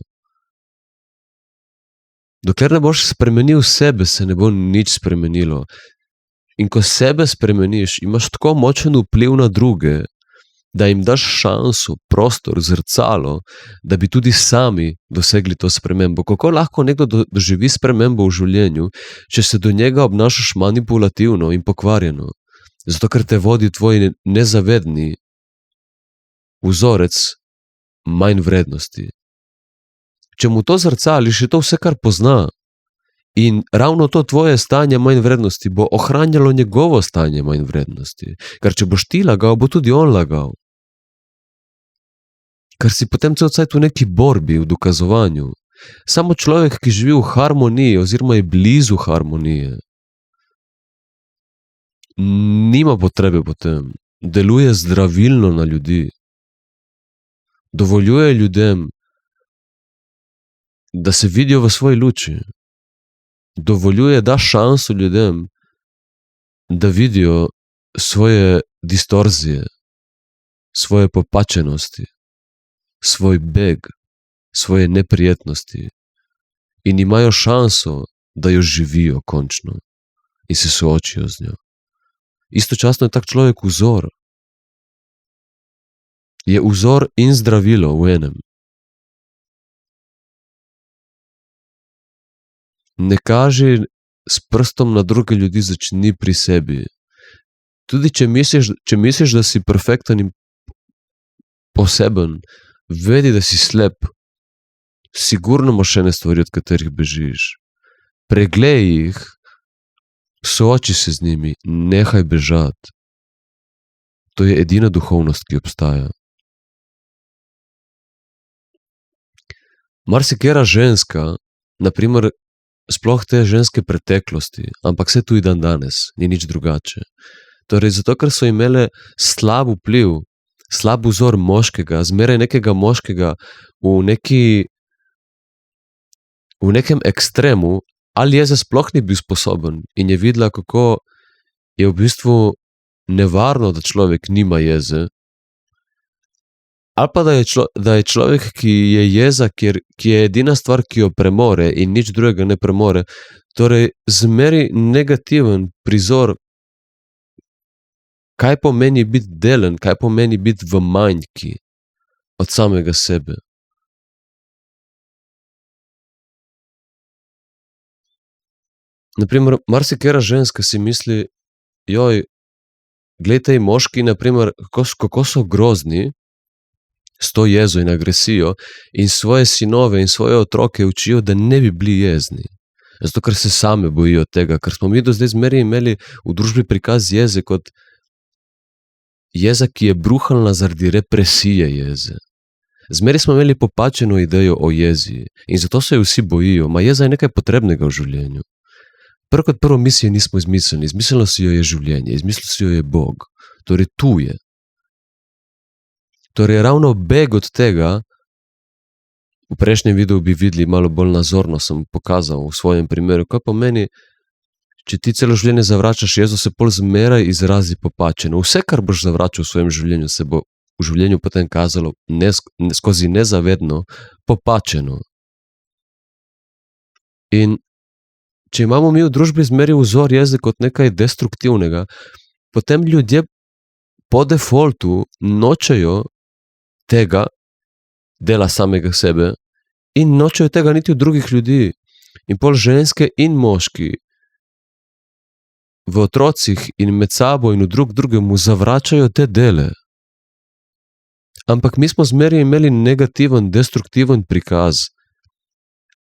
Dokler ne boš spremenil sebe, se ne bo nič spremenilo. In ko sebe spremeniš, imaš tako močen vpliv na druge, da jim daš šanso, prostor, zrcalo, da bi tudi sami dosegli to spremembo. Kako lahko nekdo doživi spremembo v življenju, če se do njega obnašaš manipulativno in pokvarjeno? Zato, ker te vodi tvoj nezavedni vzorec manj vrednosti. Če mu to zrcališ, je to vse, kar pozna. In ravno to tvoje stanje manj vrednosti bo ohranjalo njegovo stanje manj vrednosti. Ker če boš ti lagal, bo tudi on lagal. Ker si potem cel cajt v neki borbi, v dokazovanju. Samo človek, ki živi v harmoniji oziroma je blizu harmonije, nima potrebe potem, deluje zdravilno na ljudi, dovoljuje ljudem, da se vidijo v svoji luči, dovoljuje, da šanso ljudem, da vidijo svoje distorzije, svoje popačenosti, svoj beg, svoje neprijetnosti in imajo šanso, da jo živijo končno in se soočijo z njo. Istočasno je tak človek vzor. Je vzor in zdravilo v enem. Ne kaži s prstom na druge ljudi, začni pri sebi. Tudi če misliš, da si perfekten in poseben, vedi, da si slep. Sigurno imaš ene stvari, od katerih bežiš. Preglej jih, sooči se z njimi, nehaj bežati. To je edina duhovnost, ki obstaja. Marsikera ženska, naprimer, sploh te ženske preteklosti, ampak vse tudi dan danes, ni nič drugače. Torej, zato, ker so imele slab vpliv, slab vzor moškega, zmeraj nekega moškega v nekem ekstremu, ali jeze sploh ni bil sposoben in je videla, kako je v bistvu nevarno, da človek nima jeze, ali pa da je človek, ki je jeza, ki je edina stvar, ki jo premore in nič drugega ne premore, torej zmeri negativen prizor, kaj pomeni biti delen, kaj pomeni biti v manjki od samega sebe. Naprimer, marsikera ženska si misli, joj, glej tej moški, naprimer, kako so grozni s to jezo in agresijo in svoje sinove in svoje otroke učijo, da ne bi bili jezni. Zato, ker se same bojijo tega, ker smo mi do zdaj zmeraj imeli v družbi prikaz jeze kot jeza, ki je bruhalna zaradi represije jeze. Zmeraj smo imeli popačeno idejo o jezi in zato se jo vsi bojijo, ma jeza je nekaj potrebnega v življenju. Prvo kot prvo, mi si jo nismo izmislili, izmislilo si jo je življenje, izmislil si jo je Bog, torej tu je. Torej ravno beg od tega, v prejšnjem videu bi videli, malo bolj nazorno sem pokazal v svojem primeru, kaj pomeni, če ti celo življenje zavračaš jezo, se pol zmeraj izrazi popačeno. Vse, kar boš zavračal v svojem življenju, se bo v življenju potem kazalo skozi nezavedno popačeno. In če imamo mi v družbi zmeraj vzor jeze kot nekaj destruktivnega, potem ljudje po defaultu nočejo tega dela samega sebe in nočejo tega niti od drugih ljudi. In pol ženske in moški v otrocih in med sabo in v drugemu zavračajo te dele. Ampak mi smo zmeraj imeli negativen, destruktiven prikaz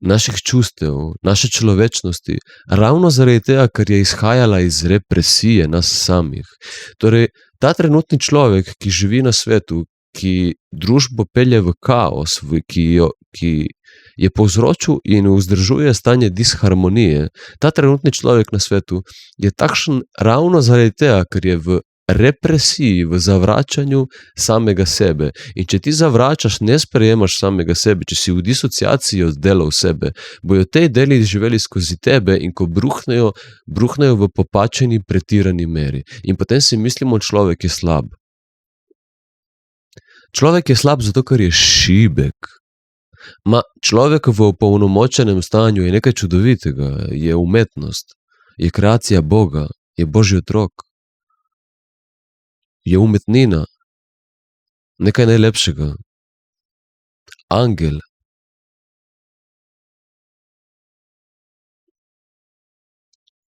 naših čustev, naše človečnosti, ravno zaradi tega, ker je izhajala iz represije nas samih. Torej, ta trenutni človek, ki živi na svetu, ki družbo pelje v kaos, ki je povzročil in vzdržuje stanje disharmonije, ta trenutni človek na svetu je takšen ravno zaradi tega, ker je v represiji, v zavračanju samega sebe. In če ti zavračaš, ne sprejemaš samega sebe, če si v disociaciji od delov sebe, bojo te deli živeli skozi tebe in ko bruhnejo v popačeni, pretirani meri. In potem si mislimo, človek je slab. Človek je slab zato, ker je šibek. Človek v opolnomočenem stanju je nekaj čudovitega, je umetnost, je kreacija Boga, je Božji otrok, je umetnina, nekaj najlepšega, angel.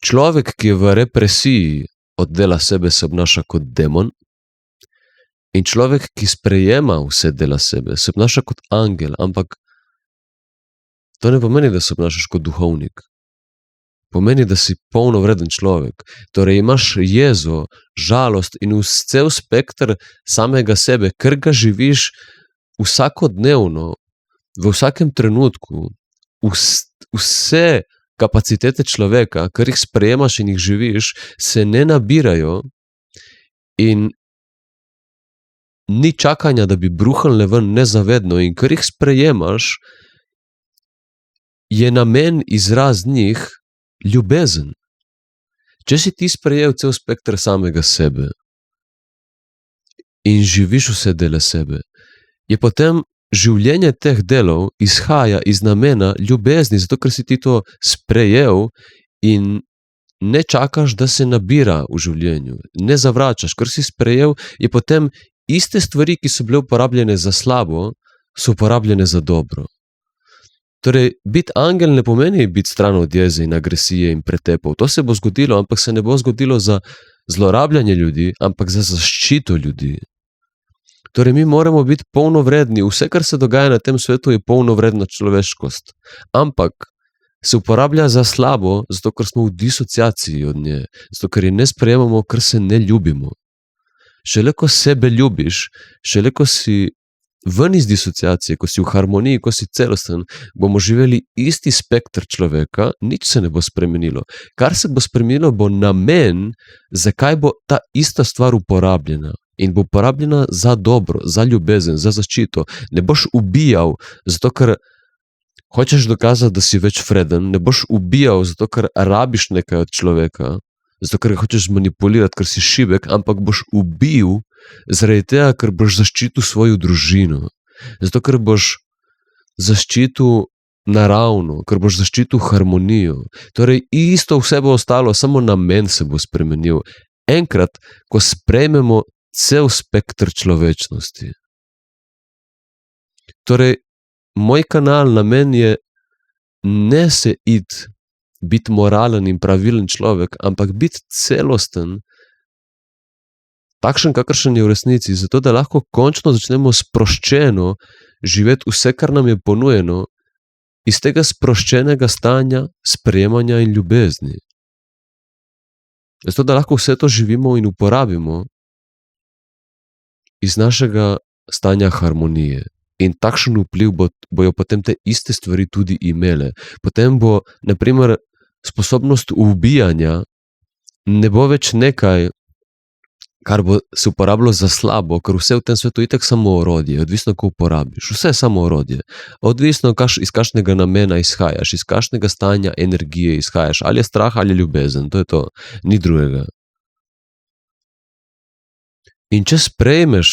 Človek, ki je v represiji, od dela sebe se obnaša kot demon, in človek, ki sprejema vse dela sebe, se obnaša kot angel, ampak to ne pomeni, da se obnašaš kot duhovnik. Pomeni, da si polnovreden človek. Torej imaš jezo, žalost in cel spekter samega sebe, ker ga živiš vsakodnevno, v vsakem trenutku, vse kapacitete človeka, ker jih sprejemaš in jih živiš, se ne nabirajo in ni čakanja, da bi bruhnile ven nezavedno, in ker jih sprejemaš, je namen izraz njih ljubezen. Če si ti sprejel cel spekter samega sebe in živiš vse dele sebe, je potem življenje teh delov izhaja iz namena ljubezni, zato ker si ti to sprejel in ne čakaš, da se nabira v življenju, ne zavračaš, ker si sprejel, je potem iste stvari, ki so bile uporabljene za slabo, so uporabljene za dobro. Torej, biti angel ne pomeni biti stran od jeze in agresije in pretepov. To se bo zgodilo, ampak se ne bo zgodilo za zlorabljanje ljudi, ampak za zaščito ljudi. Torej, mi moramo biti polnovredni. Vse, kar se dogaja na tem svetu, je polnovredna človeškost. Ampak se uporablja za slabo, zato ker smo v disociaciji od nje, zato ker je ne sprejemamo, ker se ne ljubimo. Šele ko sebe ljubiš, šele ko si ven iz disociacije, ko si v harmoniji, ko si celosten, bomo živeli isti spektr človeka, nič se ne bo spremenilo. Kar se bo spremenilo, bo namen, zakaj bo ta ista stvar uporabljena. In bo uporabljena za dobro, za ljubezen, za zaščito. Ne boš ubijal, zato ker hočeš dokazati, da si več vreden, ne boš ubijal, zato ker rabiš nekaj od človeka, zato ker ga hočeš manipulirati, ker si šibek, ampak boš ubil zaradi tega, ker boš zaščitil svojo družino, zato ker boš zaščitil naravno, ker boš zaščitil harmonijo. Torej, isto vse bo ostalo, samo namen se bo spremenil. Enkrat, ko sprejmemo cel spektr človečnosti. Torej, moj kanal, namen je ne se iti, biti moralen in pravilen človek, ampak biti celosten, takšen, kakršen je v resnici, zato da lahko končno začnemo sproščeno živeti vse, kar nam je ponujeno, iz tega sproščenega stanja, sprejemanja in ljubezni. Zato da lahko vse to živimo in uporabimo iz našega stanja harmonije. In takšen vpliv bojo potem te iste stvari tudi imele. Potem bo, na primer, sposobnost ubijanja ne bo več nekaj, kar bo se uporabljalo za slabo, ker vse v tem svetu je itak samo orodje, odvisno, ko uporabiš. Vse je samo orodje. Odvisno, iz kakšnega namena izhajaš, iz kakšnega stanja energije izhajaš. Ali je strah, ali je ljubezen. To je to. Ni drugega. In če sprejmeš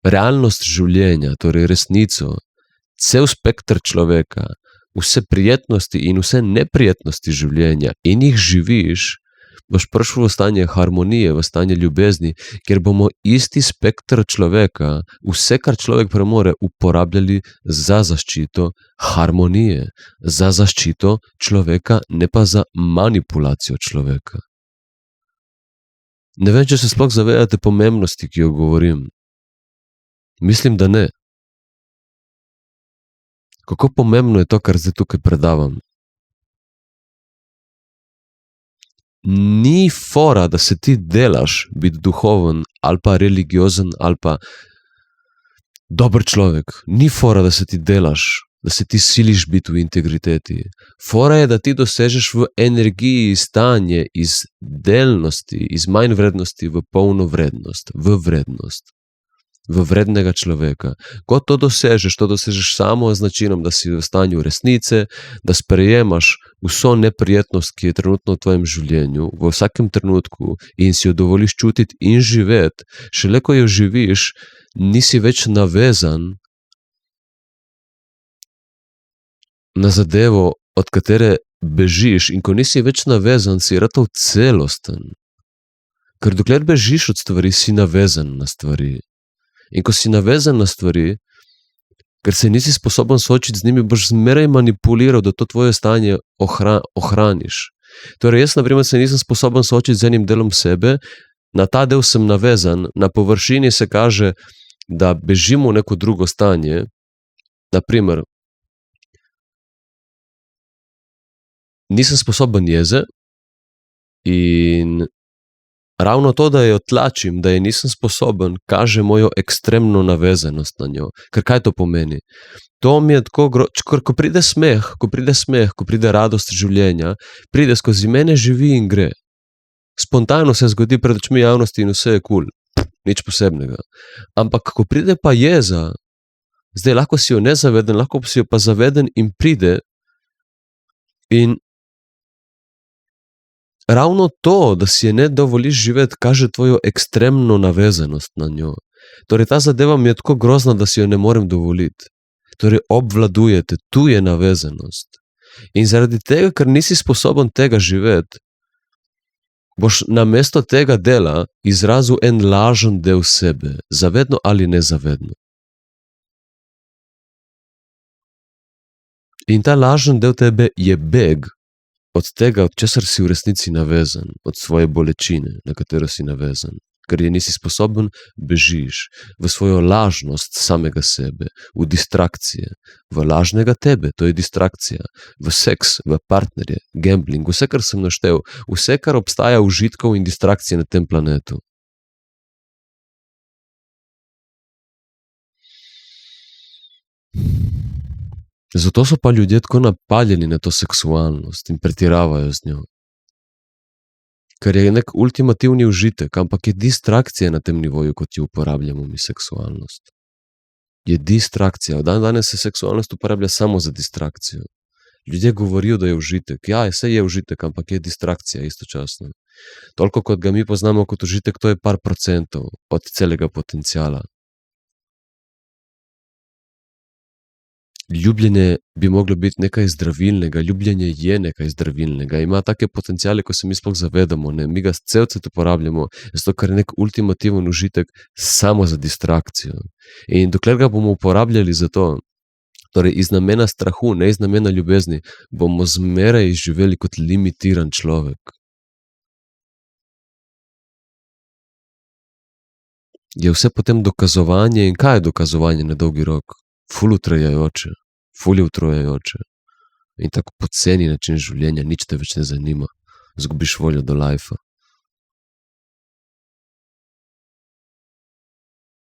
realnost življenja, torej resnico, cel spektr človeka, vse prijetnosti in vse neprijetnosti življenja in jih živiš, boš prišel v stanje harmonije, v stanje ljubezni, kjer bomo isti spektr človeka, vse, kar človek premore, uporabljali za zaščito harmonije, za zaščito človeka, ne pa za manipulacijo človeka. Ne vem, če se sploh zavedate pomembnosti, ki jo govorim. Mislim, da ne. Kako pomembno je to, kar zdaj tukaj predavam? Ni fora, da se ti delaš biti duhoven ali pa religiozen ali pa dober človek. Ni fora, da se ti delaš, da se ti siliš biti v integriteti. Fora je, da ti dosežeš v energiji stanje iz delnosti, iz manj vrednosti v polno vrednost, v vrednost. V vrednega človeka. Ko to dosežeš samo z načinom, da si v stanju resnice, da sprejemaš vso neprijetnost, ki je trenutno v tvojem življenju, v vsakem trenutku in si jo dovoliš čutiti in živeti, šele ko jo živiš, nisi več navezan na zadevo, od katere bežiš, in ko nisi več navezan, si ratov celosten. Ker dokler bežiš od stvari, si navezan na stvari. In ko si navezan na stvari, ker se nisi sposoben soočiti z njimi, boš zmeraj manipuliral, da to tvoje stanje ohraniš. Torej, jaz, na primer, se nisem sposoben soočiti z enim delom sebe, na ta del sem navezan, na površini se kaže, da bežimo v neko drugo stanje. Na primer, nisem sposoben jeze in ravno to, da jo tlačim, da je nisem sposoben, kaže mojo ekstremno navezanost na njo. Ker kaj to pomeni? To mi je tako ko pride smeh, ko pride radost življenja, pride skozi mene, živi in gre. Spontano se zgodi pred očmi javnosti in vse je kul, nič posebnega. Ampak ko pride pa jeza, zdaj lahko si jo nezaveden, lahko si jo pa zaveden in pride, in ravno to, da si je ne dovoliš živeti, kaže tvojo ekstremno navezanost na njo. Torej, ta zadeva mi je tako grozna, da si jo ne morem dovoliti. Torej, obvladujete, tu je navezanost. In zaradi tega, ker nisi sposoben tega živeti, boš namesto tega dela izrazil en lažen del sebe, zavedno ali nezavedno. In ta lažen del tebe je beg od tega, od česar si v resnici navezan, od svoje bolečine, na katero si navezan. Ker je nisi sposoben, bežiš v svojo lažnost samega sebe, v distrakcije, v lažnega tebe, to je distrakcija, v seks, v partnerje, gambling, vse, kar sem naštel, vse, kar obstaja užitkov in distrakcije na tem planetu. Zato so pa ljudje tako napaljeni na to seksualnost in pretiravajo z njo. Ker je nek ultimativni užitek, ampak je distrakcija na tem nivoju, kot jo uporabljamo mi seksualnost. Je distrakcija. Danes se seksualnost uporablja samo za distrakcijo. Ljudje govorijo, da je užitek. Ja, saj je užitek, ampak je distrakcija istočasno. Toliko, kot ga mi poznamo kot užitek, to je par procentov od celega potenciala. Ljubljenje bi moglo biti nekaj zdravilnega, ljubljenje je nekaj zdravilnega, ima take potenciale, ko se mi sploh zavedamo, ne? Mi ga celcet uporabljamo, zato ker je nek ultimativen užitek samo za distrakcijo. In dokler ga bomo uporabljali za to, torej iz namena strahu, ne iz namena ljubezni, bomo zmeraj živeli kot limitiran človek. Je vse potem dokazovanje, in kaj je dokazovanje na dolgi rok? Ful utrujajoče, ful je utrujajoče. In tako poceni način življenja, nič te več ne zanima. Zgubiš voljo do lajfa.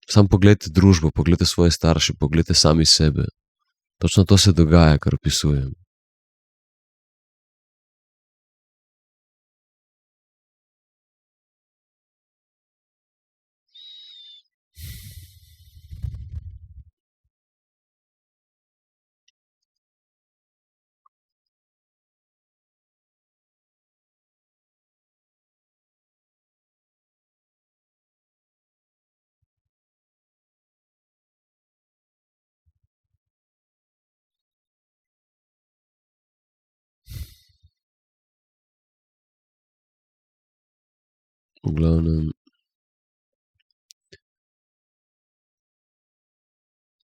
Sam pogledajte družbo, pogledajte svoje starše, pogledajte sami sebe. Točno to se dogaja, kar opisujem. V glavnem,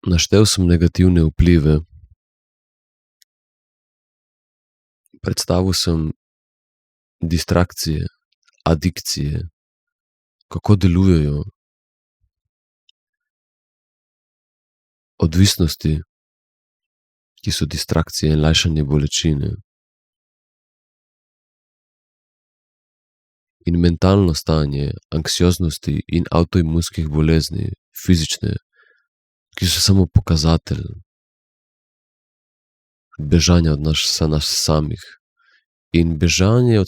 naštel sem negativne vplive, predstavil sem distrakcije, adikcije, kako delujejo, odvisnosti, ki so distrakcije in lajšanje bolečine, in mentalno stanje anksioznosti in avtoimunskih bolezni, fizične, ki so samo pokazatelj bežanja od nas samih. In bežanje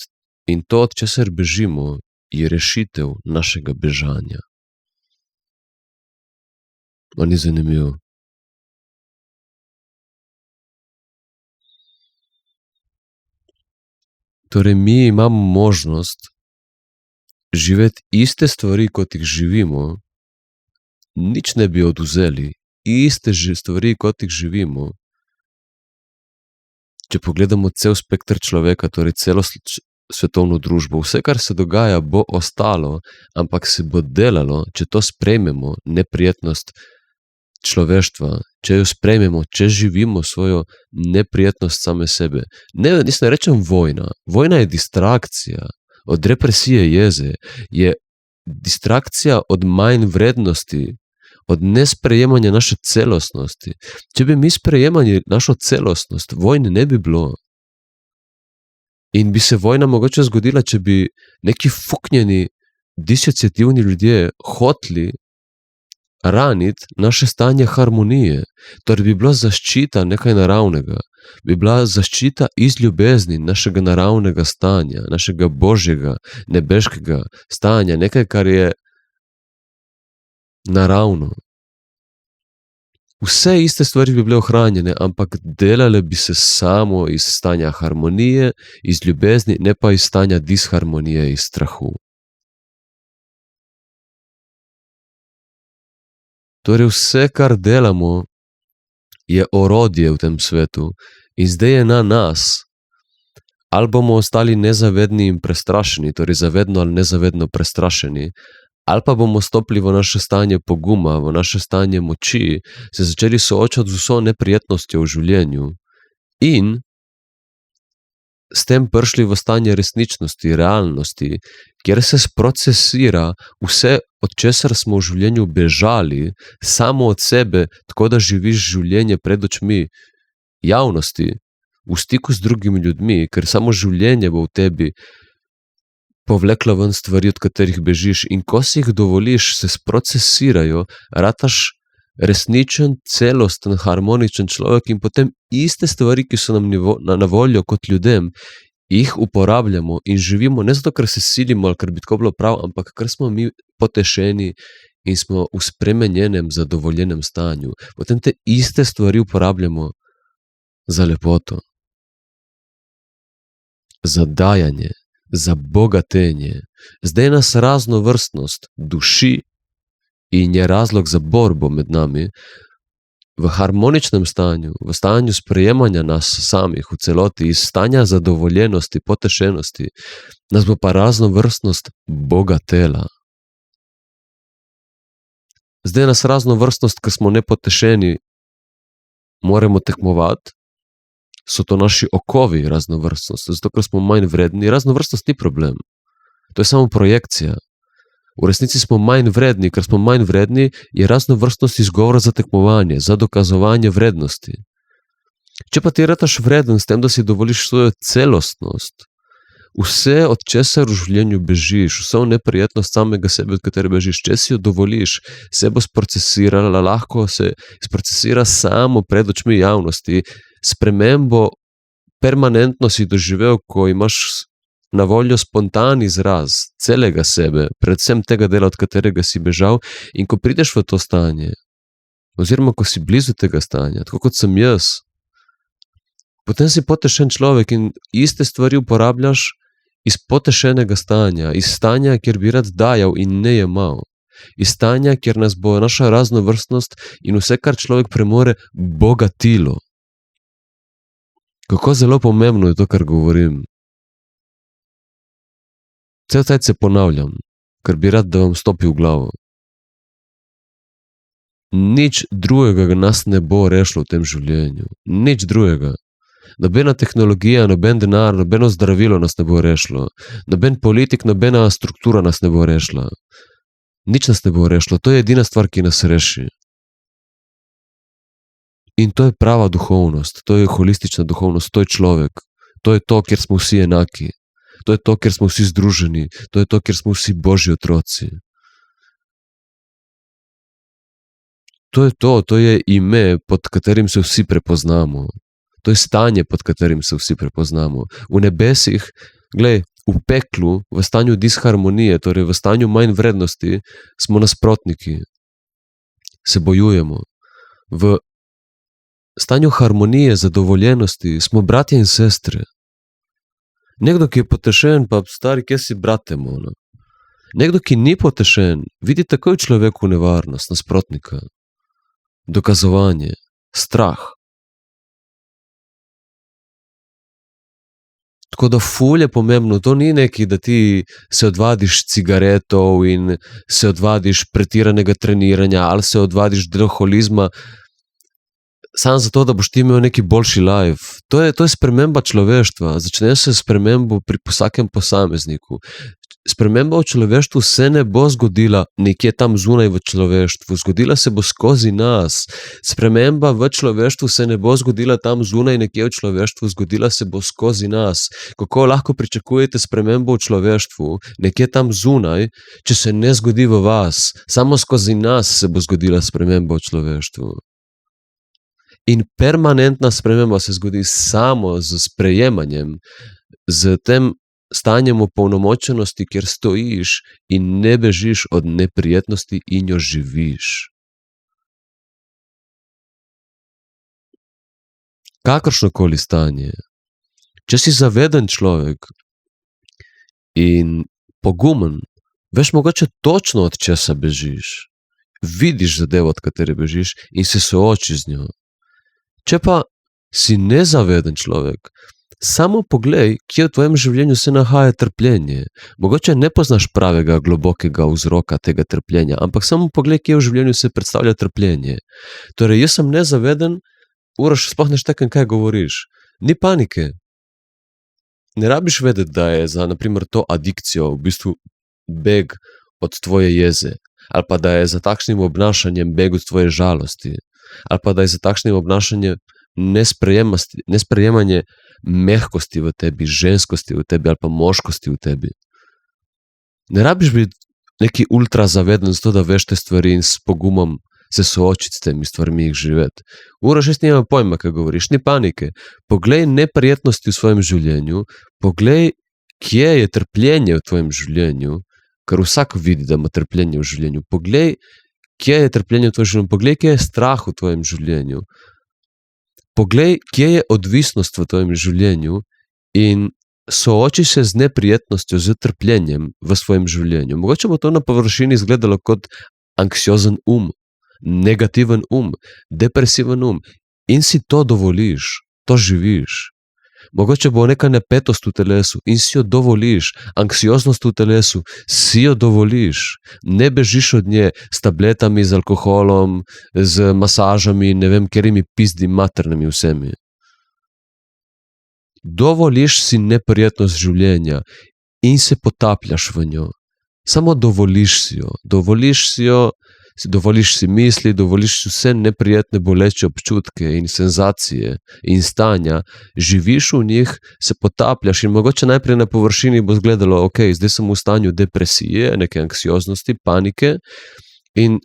in to, od česar bežimo, je rešitev našega bežanja. A ni zanimivo? Torej, mi imamo možnost živeti iste stvari, kot jih živimo, nič ne bi odvzeli, iste stvari, kot jih živimo, če pogledamo cel spektr človeka, torej celo svetovno družbo, vse, kar se dogaja, bo ostalo, ampak se bo delalo, če to sprejmemo, neprijetnost človeštva, če jo sprejmemo, če živimo svojo neprijetnost same sebe. Ne rečem vojna. Vojna je distrakcija od represije jeze, je distrakcija od manj vrednosti, od nesprejemanja naše celostnosti. Če bi mi sprejemali našo celostnost, vojne ne bi bilo. In bi se vojna mogoče zgodila, če bi neki fuknjeni, disociativni ljudje hoteli raniti naše stanje harmonije. Torej bi bila zaščita nekaj naravnega, bi bila zaščita iz ljubezni našega naravnega stanja, našega božjega, nebeškega stanja, nekaj, kar je naravno. Vse iste stvari bi bile ohranjene, ampak delale bi se samo iz stanja harmonije, iz ljubezni, ne pa iz stanja disharmonije, iz strahu. Torej vse, kar delamo, je orodje v tem svetu in zdaj je na nas, ali bomo ostali nezavedni in prestrašeni, torej zavedno ali nezavedno prestrašeni, ali pa bomo stopili v naše stanje poguma, v naše stanje moči, se začeli soočati z vso neprijetnostjo v življenju in s tem prišli v stanje resničnosti, realnosti, kjer se sprocesira vse, od česar smo v življenju bežali, samo od sebe, tako da živiš življenje pred očmi javnosti, v stiku z drugimi ljudmi, ker samo življenje bo v tebi povleklo ven stvari, od katerih bežiš, in ko si jih dovoliš, se sprocesirajo, rataš resničen, celosten, harmoničen človek in potem iste stvari, ki so nam na voljo kot ljudem, jih uporabljamo in živimo ne zato, ker se silimo ali ker bi tako bilo prav, ampak ker smo mi potešeni in smo v spremenjenem, zadovoljenem stanju. Potem te iste stvari uporabljamo za lepoto, za dajanje, za bogatenje. Zdaj nas raznovrstnost duši in je razlog za borbo med nami. V harmoničnem stanju, v stanju sprejemanja nas samih v celoti, iz stanja zadovoljenosti, potešenosti, nas bo pa raznovrstnost bogatela. Zdaj nas raznovrstnost, ker smo nepotešeni, moramo tekmovati, so to naši okovi raznovrstnosti, zato ker smo manj vredni. Raznovrstnost ni problem, to je samo projekcija. V resnici smo manj vredni, ker smo manj vredni, je raznovrstnost izgovor za tekmovanje, za dokazovanje vrednosti. Če pa ti rataš vreden s tem, da si dovoliš svojo celostnost, vse, od česar v življenju bežiš, vso neprijetnost samega sebe, od katere bežiš, če si jo dovoliš, se bo sprocesirala, lahko se sprocesira samo pred očmi javnosti. Spremembo permanentno si doživel, ko imaš na voljo spontan izraz celega sebe, predvsem tega dela, od katerega si bežal, in ko prideš v to stanje, oziroma ko si blizu tega stanja, tako kot sem jaz, potem si potešen človek in iste stvari uporabljaš iz potešenega stanja, iz stanja, kjer bi rad dajal in ne jemal, iz stanja, kjer nas bo naša raznovrstnost in vse, kar človek premore, bogatilo. Kako zelo pomembno je to, kar govorim. Cel cajt se ponavljam, ker bi rad, da vam stopi v glavo. Nič drugega nas ne bo rešilo v tem življenju. Nič drugega. Nobena tehnologija, noben denar, nobeno zdravilo nas ne bo rešilo. Noben politik, nobena struktura nas ne bo rešila. Nič nas ne bo rešilo. To je edina stvar, ki nas reši. In to je prava duhovnost, to je holistična duhovnost, to je človek. To je to, kjer smo vsi enaki. To je to, kjer smo vsi združeni. To je to, kjer smo vsi Božji otroci. To je ime, pod katerim se vsi prepoznamo. To je stanje, pod katerim se vsi prepoznamo. V nebesih, glej, v peklu, v stanju disharmonije, torej v stanju manj vrednosti, smo nasprotniki. Se bojujemo. V stanju harmonije, zadovoljenosti, smo bratje in sestre. Nekdo, ki je potešen, pa stari, kje si brate mu? Nekdo, ki ni potešen, vidi takoj človeku nevarnost, nasprotnika. Dokazovanje, strah. Tako da ful je pomembno, to ni nekaj, da ti se odvadiš cigaretov in se odvadiš pretiranega treniranja ali se odvadiš alkoholizma, samo zato, da boš ti imel neki boljši life. To je sprememba človeštva, začne se spremembo pri vsakem posamezniku. Sprememba v človeštvu se ne bo zgodila nekje tam zunaj v človeštvu, zgodila se bo skozi nas. Sprememba v človeštvu se ne bo zgodila tam zunaj nekje v človeštvu, zgodila se bo skozi nas. Kako lahko pričakujete spremembo v človeštvu nekje tam zunaj, če se ne zgodi v vas? Samo skozi nas se bo zgodila sprememba v človeštvu. In permanentna sprememba se zgodi samo z sprejemanjem, z tem stanjem opolnomočenosti, kjer stojiš in ne bežiš od neprijetnosti in jo živiš. Kakršnokoli stanje. Če si zaveden človek in pogumen, veš mogoče točno od česa bežiš. Vidiš zadevo, od katere bežiš in se soočiš z njo. Če pa si nezaveden človek, samo poglej, kje v tvojem življenju se nahaja trpljenje. Mogoče ne poznaš pravega, globokega vzroka tega trpljenja, ampak samo poglej, kje v življenju se predstavlja trpljenje. Torej, jaz sem nezaveden, Uroš, sploh ne štekam, kaj govoriš. Ni panike. Ne rabiš vedeti, da je za, na primer, to adikcijo, v bistvu beg od tvoje jeze, ali pa da je za takšnim obnašanjem beg od tvoje žalosti, ali pa da je za takšnim obnašanjem nesprejemanje mehkosti v tebi, ženskosti v tebi ali pa moškosti v tebi. Ne rabiš biti neki ultra zaveden zato, da veš te stvari in s pogumom se soočiti s temi stvarmi jih živeti. Uroš, jaz nimam pojma, kaj govoriš, ni panike. Poglej neprijetnosti v svojem življenju, poglej, kje je trpljenje v tvojem življenju, ker vsak vidi, da ima trpljenje v življenju. Poglej, kje je trpljenje v tvojem življenju, poglej, kje je strah v tvojem življenju. Poglej, kje je odvisnost v tvojem življenju in sooči se z neprijetnostjo, z trpljenjem v svojem življenju. Mogoče bo to na površini izgledalo kot anksiozen negativen depresiven in si to dovoliš, to živiš. Mogoče bo neka napetost v telesu in si jo dovoliš, anksioznost v telesu, si jo dovoliš, ne bežiš od nje s tabletami, z alkoholom, z masažami, ne vem, katerimi pizdi maternimi vsemi. Dovoliš si neprijetnost življenja in se potapljaš v njo. Samo dovoliš si jo, dovoliš si misli, dovoliš si vse neprijetne boleče občutke in senzacije in stanja, živiš v njih, se potapljaš in mogoče najprej na površini bo izgledalo, ok, zdaj sem v stanju depresije, neke anksioznosti, panike in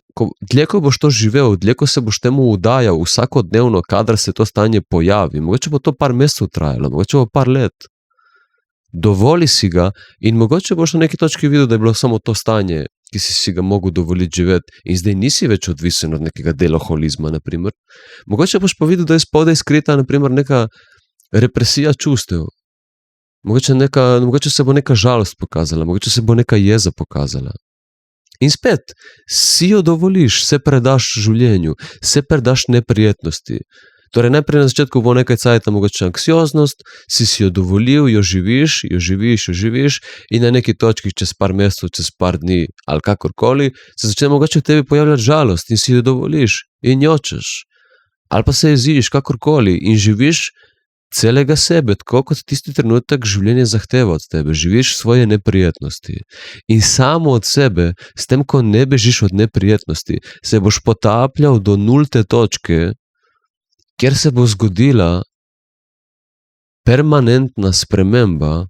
dlje ko boš to živel, dlje ko se boš temu vdajal vsakodnevno, kadar se to stanje pojavi, mogoče bo to par mesecev trajalo, mogoče bo par let. Dovoli si ga in mogoče boš na neki točki videl, da je bilo samo to stanje, ki si ga mogel dovoliti živeti in zdaj nisi več odvisen od nekega alkoholizma, na primer. Mogoče boš pa videl, da je spodaj skrita, na primer, neka represija čustev. Mogoče se bo neka žalost pokazala, mogoče se bo neka jeza pokazala. In spet, si jo dovoliš, se predaš življenju, se predaš neprijetnosti. Torej, najprej na začetku bo nekaj cajta mogoče anksioznost, si jo dovolil, jo živiš in na neki točki čez par mesecev, čez par dni ali kakorkoli, se začne mogoče v tebi pojavljati žalost in si jo dovoliš in jočeš. Ali pa se jeziš kakorkoli in živiš celega sebe, tako kot tisti trenutek življenje zahteva od tebe, živiš svoje neprijetnosti. In samo od sebe, s tem, ko ne bežiš od neprijetnosti, se boš potapljal do nulte točke, kjer se bo zgodila permanentna sprememba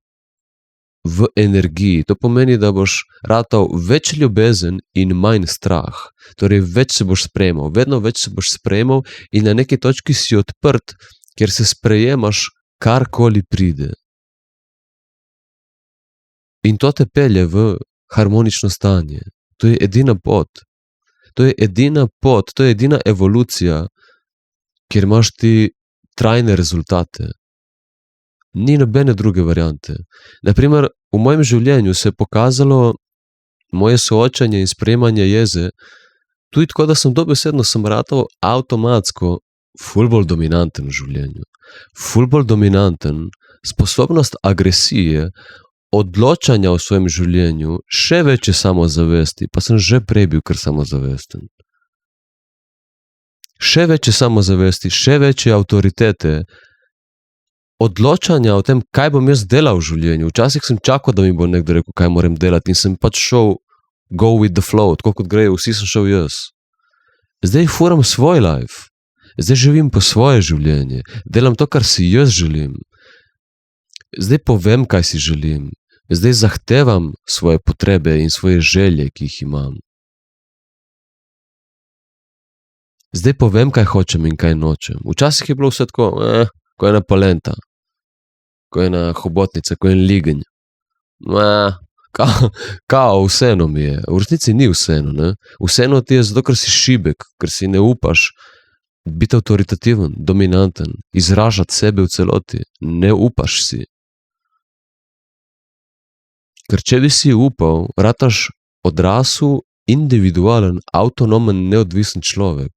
v energiji. To pomeni, da boš ratal več ljubezen in manj strah. Torej, več se boš sprejemal, vedno več se boš sprejemal in na neki točki si odprt, kjer se sprejemaš, karkoli pride. In to te pelje v harmonično stanje. To je edina pot. To je edina evolucija, kjer imaš ti trajne rezultate. Ni nobene druge variante. Naprimer, v mojem življenju se je pokazalo moje soočanje in sprejemanje jeze, tudi tako, da sem dobesedno ratal avtomatsko ful bolj dominanten v življenju. Ful bolj dominanten, sposobnost agresije, odločanja o svojem življenju, še večje samozavesti, pa sem že prej bil kar samozavesten. Še večje samozavesti, še večje avtoritete, odločanja o tem, kaj bom jaz delal v življenju. Včasih sem čakal, da mi bo nekdo rekel, kaj moram delati in sem pač šel go with the flow, tako kot grejo, vsi sem šel jaz. Zdaj furam svoj life, zdaj živim po svoje življenje, delam to, kar si jaz želim. Zdaj povem, kaj si želim. Zdaj zahtevam svoje potrebe in svoje želje, ki jih imam. Zdaj povem, kaj hočem in kaj nočem. Včasih je bilo vse tako, ko ena polenta, ko ena hobotnica, ko en ligenj. Kao, vseeno mi je. V resnici ni vseeno, ne? Vseeno ti je zato, ker si šibek, ker si ne upaš biti avtoritativen, dominanten, izražati sebe v celoti. Ne upaš si. Ker če bi si upal, rataš odrasel, individualen, avtonomen, neodvisen človek.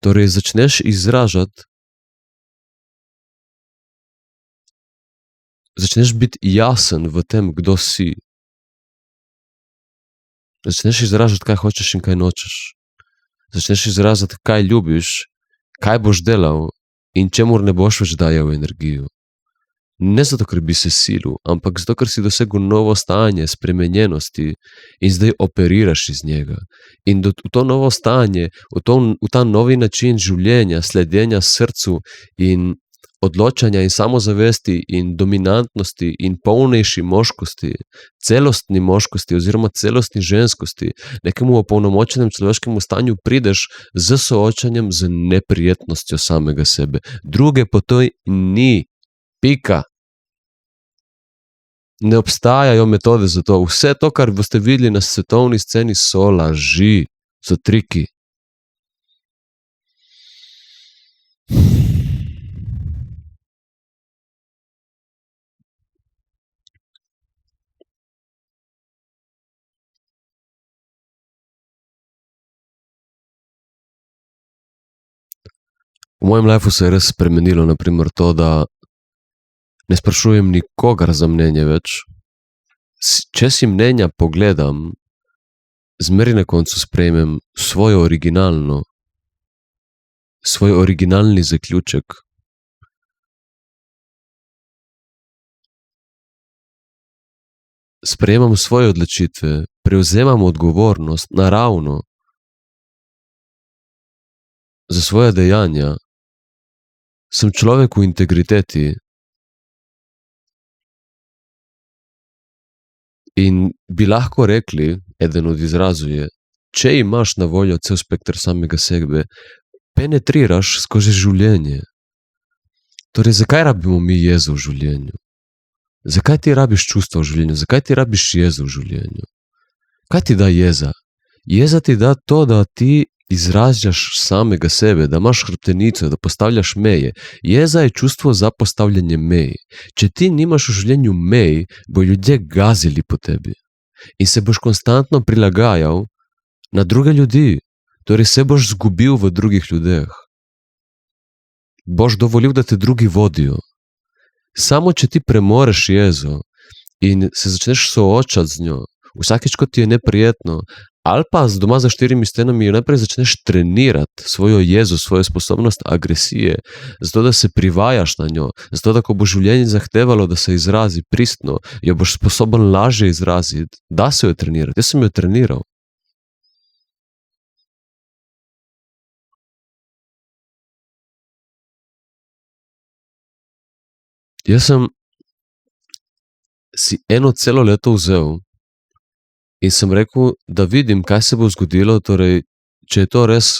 Torej, začneš izražati, začneš biti jasen v tem, kdo si. Začneš izražati, kaj hočeš in kaj nočeš. Začneš izražati, kaj ljubiš, kaj boš delal in čemur ne boš več dajal energijo. Ne zato, ker bi se silil, ampak zato, ker si dosegel novo stanje spremenjenosti in zdaj operiraš iz njega. In v to novo stanje, v ta novi način življenja, sledenja srcu in odločanja in samozavesti in dominantnosti in polnejši moškosti, celostni moškosti oziroma celostni ženskosti, nekemu opolnomočenem človeškemu stanju prideš z soočanjem z neprijetnostjo samega sebe. Druge potoj ni. Pika. Ne obstajajo metode za to. Vse to, kar boste videli na svetovni sceni, so laži, so triki. V mojem lifeu se je res spremenilo, naprimer to, da ne sprašujem nikogar za mnenje več. Če si mnenja pogledam, zmeri na koncu sprejmem svoj originalni zaključek. Sprejemam svoje odločitve, prevzemam odgovornost naravno za svoje dejanja. Sem človek v integriteti. In bi lahko rekli, eden od izrazov je, če imaš na voljo cel spekter samega sebe, penetriraš skozi življenje. Torej, zakaj rabimo mi jezo v življenju? Zakaj ti rabiš čustva v življenju? Zakaj ti rabiš jezo v življenju? Kaj ti da jeza? Jeza ti da to, da ti izražaš samega sebe, da imaš hrbtenico, da postavljaš meje. Jeza je čustvo za postavljanje mej. Če ti nimaš v življenju mej, bo ljudje gazili po tebi. In se boš konstantno prilagajal na druge ljudi. Torej se boš zgubil v drugih ljudeh. Boš dovolil, da te drugi vodijo. Samo če ti premoreš jezo in se začneš soočati z njo, vsakič, ko ti je neprijetno, ali pa doma za 4 stenami najprej začneš trenirati svojo jezo, svojo sposobnost agresije, zato da se privajaš na njo, zato da ko bo življenje zahtevalo, da se izrazi pristno, jo boš sposoben lažje izraziti, da se jo trenirati. Jaz sem jo treniral. Jaz sem si eno celo leto vzel in sem rekel, da vidim, kaj se bo zgodilo, torej, če je to res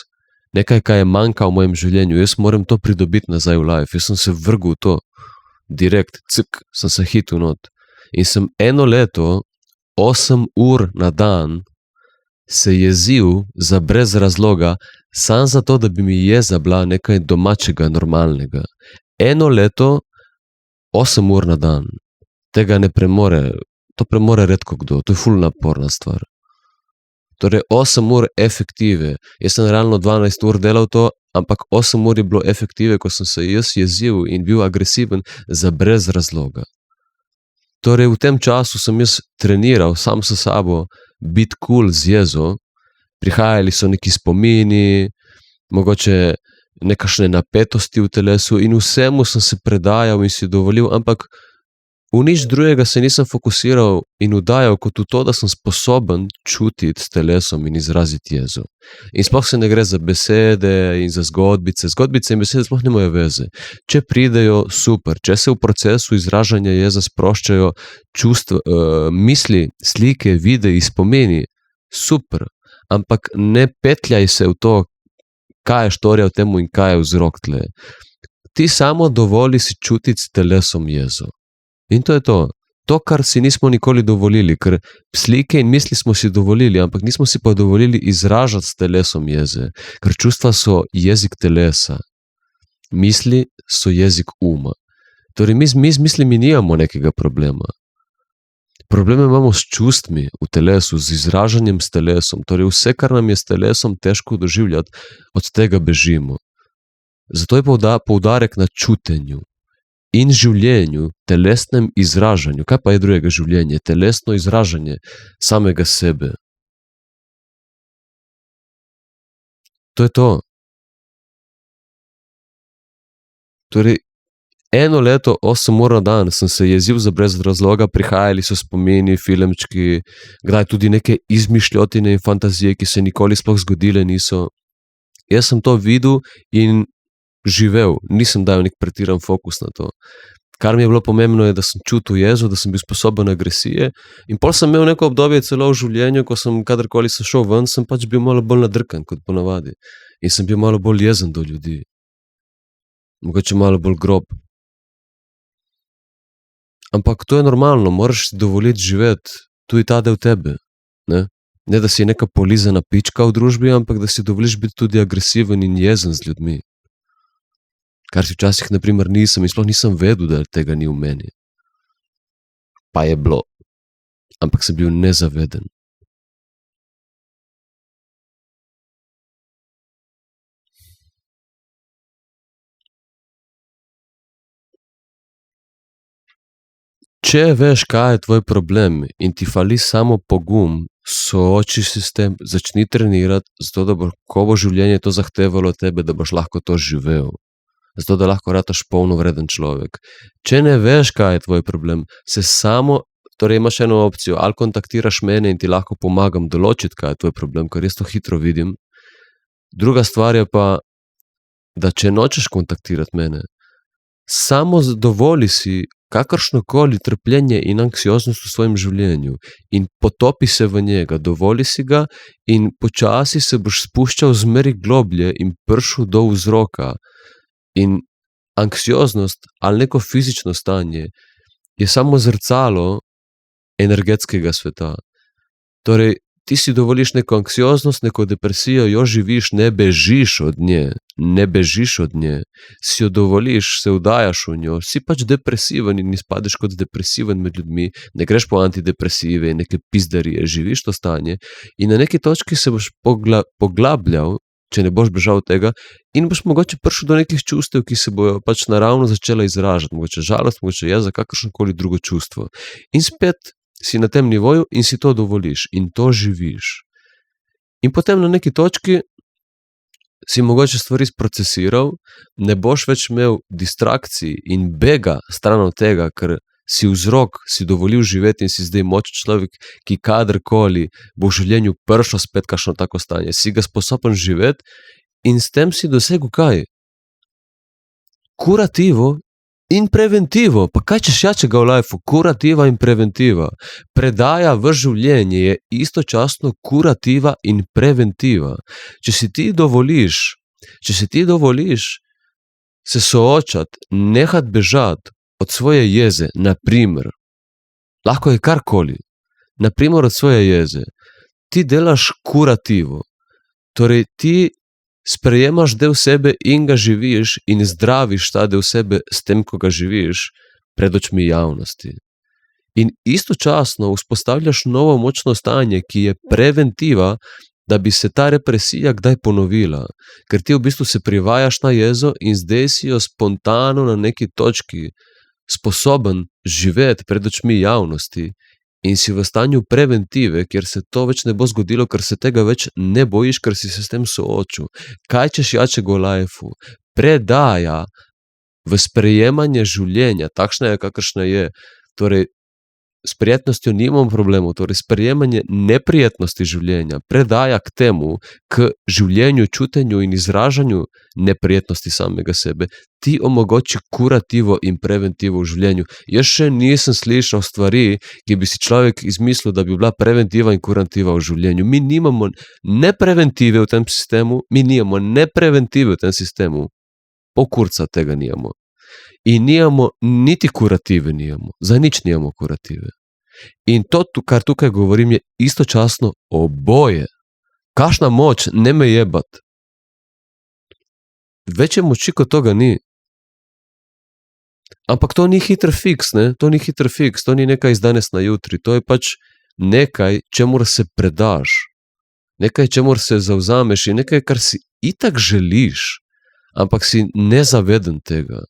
nekaj, kaj je manjka v mojem življenju, jaz moram to pridobiti nazaj v life. Jaz sem se vrgel v to, direkt, sem se hitil not. In sem eno leto, 8 ur na dan, se jezil za brez razloga, samo zato, da bi mi jeza bila nekaj domačega, normalnega. Eno leto, 8 ur na dan. Tega ne premore. To premore redko kdo, to je ful naporna stvar. Torej 8 ur efektive, jaz sem realno 12 ur delal to, ampak 8 ur je bilo efektive, ko sem se jaz jezil in bil agresiven za brez razloga. Torej, v tem času sem jaz treniral sam s sabo biti cool z jezo, prihajali so neki spomini, mogoče nekakšne napetosti v telesu in vsemu sem se predajal in si dovolil, ampak v nič drugega se nisem fokusiral in vdajal kot v to, da sem sposoben čutiti s telesom in izraziti jezo. In sploh se ne gre za besede in za zgodbice. Zgodbice in besede sploh nimajo veze. Če pridejo, super. Če se v procesu izražanja jeze sproščajo čustva, misli, slike, videi, spomini, super. Ampak ne petljaj se v to, kaj je štorija v temu in kaj je vzrok tle. Ti samo dovoli si čutiti s telesom jezo. In to je to. To, kar si nismo nikoli dovolili, ker slike in misli smo si dovolili, ampak nismo si pa dovolili izražati s telesom jeze, ker čustva so jezik telesa, misli so jezik uma. Torej, mi z mislimi nimamo nekega problema. Probleme imamo s čustmi v telesu, z izražanjem s telesom. Torej, vse, kar nam je s telesom težko doživljati, od tega bežimo. Zato je poudarek na čutenju in življenju, telesnem izražanju. Kaj pa je drugega življenje? Telesno izražanje samega sebe. To je to. Torej, 1 leto, 8 ur na dan sem se jezil za brez razloga, prihajali so spomini, filmčki, kdaj tudi neke izmišljotine in fantazije, ki se nikoli sploh zgodile niso. Jaz sem to videl in živel, nisem dal nek pretiran fokus na to. Kar mi je bilo pomembno je, da sem čutil jezo, da sem bil sposoben agresije in pol sem imel neko obdobje celo v življenju, ko sem kadarkoli sem šel ven, sem pač bil malo bolj nadrkan kot ponavadi in sem bil malo bolj jezen do ljudi. Mogoče malo bolj grob. Ampak to je normalno, moraš si dovoliti živeti tudi ta del tebe, ne? Ne, da si neka polizana pička v družbi, ampak da si dovoliš biti tudi agresiven in jezen z ljudmi. Kar si včasih, na primer, nisem in sploh nisem vedel, da tega ni v meni. Pa je bilo. Ampak sem bil nezaveden. Če veš, kaj je tvoj problem in ti fali samo pogum, sooči se s tem, začni trenirati, zato da ko bo življenje to zahtevalo od tebe, da boš lahko to živel. Zato da lahko rataš polnovreden človek. Če ne veš, kaj je tvoj problem, torej imaš eno opcijo, ali kontaktiraš mene in ti lahko pomagam določiti, kaj je tvoj problem, ker jaz to hitro vidim. Druga stvar je pa, da če nočeš kontaktirati mene, samo dovoli si kakršnokoli trpljenje in anksioznost v svojem življenju in potopi se v njega, dovoli si ga in počasi se boš spuščal zmeri globlje in prišel do vzroka. In anksioznost ali neko fizično stanje je samo zrcalo energetskega sveta. Torej, ti si dovoliš neko anksioznost, neko depresijo, jo živiš, ne bežiš od nje, si jo dovoliš, se vdajaš v njo, si pač depresiven in izpadeš kot depresiven med ljudmi, ne greš po antidepresive in neke pizdarije, živiš to stanje in na neki točki se boš poglabljal, če ne boš bežal od tega in boš mogoče prišel do nekih čustev, ki se bojo pač naravno začela izražati, mogoče žalost, mogoče jeza, kakršnokoli drugo čustvo. In spet si na tem nivoju in si to dovoliš in to živiš. In potem na neki točki si mogoče stvari sprocesiral, ne boš več imel distrakcij in bega stran od tega, ker si vzrok, si dovolil živeti in si zdaj močen človek, ki kadarkoli bo v življenju prišel spet kakšno tako stanje. Si ga sposoben živeti in s tem si dosegel kaj? Kurativo in preventivo. Pa kaj češ jačega v lifeu? Kurativa in preventiva. Predaja v življenje je istočasno kurativa in preventiva. Če si ti dovoliš se soočati, nehati bežati od svoje jeze, na primer, lahko je karkoli, na primer od svoje jeze, ti delaš kurativo, torej ti sprejemaš del sebe in ga živiš in zdraviš ta del sebe s tem, ko ga živiš pred očmi javnosti. In istočasno vzpostavljaš novo močno stanje, ki je preventiva, da bi se ta represija kdaj ponovila. Ker ti v bistvu se privajaš na jezo in zdaj si jo spontano na neki točki sposoben živeti pred očmi javnosti in si v stanju preventive, kjer se to več ne bo zgodilo, ker se tega več ne bojiš, ker si se s tem soočil. Kaj češ jačega v lifeu? Predaja v sprejemanje življenja, takšna je, kakršna je. Torej, s prijetnostjo nimam problemov, torej sprejemanje neprijetnosti življenja predaja k temu, k življenju, čutenju in izražanju neprijetnosti samega sebe. Ti omogoči kurativo in preventivo v življenju. Jaz še nisem slišal stvari, ki bi si človek izmislil, da bi bila preventiva in kurativa v življenju. Mi nimamo ne preventive v tem sistemu, mi nimamo ne preventive v tem sistemu. Pol kurca tega nimamo. In nimamo niti kurative nimamo. Za nič nimamo kurative. In to, kar tukaj govorim, je istočasno oboje. Kakšna moč, ne me jebat. Večje moči kot toga ni. Ampak to ni hiter fiks, ne? To ni hiter fiks, to ni nekaj iz danes na jutri. To je pač nekaj, čemur se predaš. Nekaj, čemur se zavzameš in nekaj, kar si itak želiš. Ampak si nezaveden tega.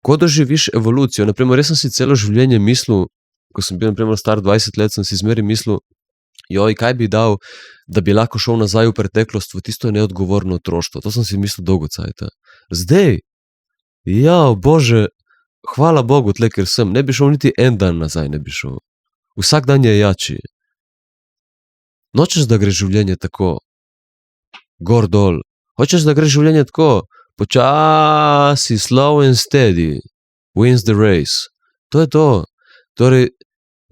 Ko doživiš evolucijo, naprimer, jaz sem si celo življenje mislil, ko sem bil naprimer star 20 let, sem si zmeraj mislil, kaj bi dal, da bi lahko šel nazaj v preteklost, v tisto neodgovorno otroštvo. To sem si mislil dolgo cajta. Zdaj, Bože, hvala Bogu tle, ker sem, ne bi šel niti en dan nazaj, ne bi šel. Vsak dan je jači. Nočeš, da gre življenje tako, gor dol. Hočeš, da gre življenje tako, počasi, slow and steady, wins the race. To je to. Torej,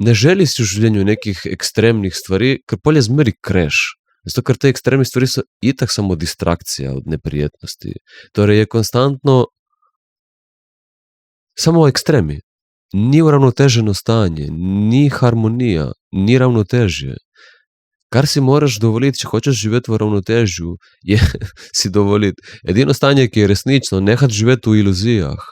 ne želi si v življenju nekih ekstremnih stvari, ker pol je zmeri crash. Zato, ker te ekstremne stvari so itak samo distrakcija od neprijetnosti. Torej, je konstantno samo ekstremi. Ni uravnoteženo stanje, ni harmonija, ni ravnotežje. Kar si moraš dovoliti, če hočeš živeti v ravnotežju, je si dovoliti. Edino stanje, ki je resnično, nehati živeti v iluzijah.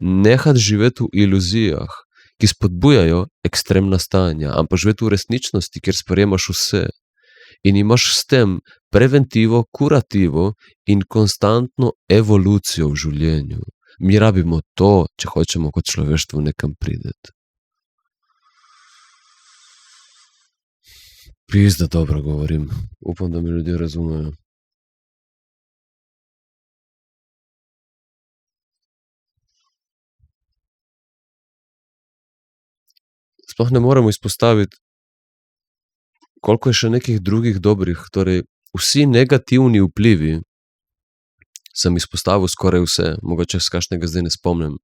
Nehati živeti v iluzijah, ki spodbujajo ekstremna stanja, ampak živeti v resničnosti, kjer sprejemaš vse. In imaš s tem preventivo, kurativo in konstantno evolucijo v življenju. Mi rabimo to, če hočemo kot človeštvo nekam prideti. Pizda dobro govorim. Upam, da mi ljudje razumejo. Sploh ne moremo izpostaviti, koliko je še nekih drugih dobrih. Torej, vsi negativni vplivi, sem izpostavil skoraj vse, mogoče s kakšnega zdaj ne spomnim,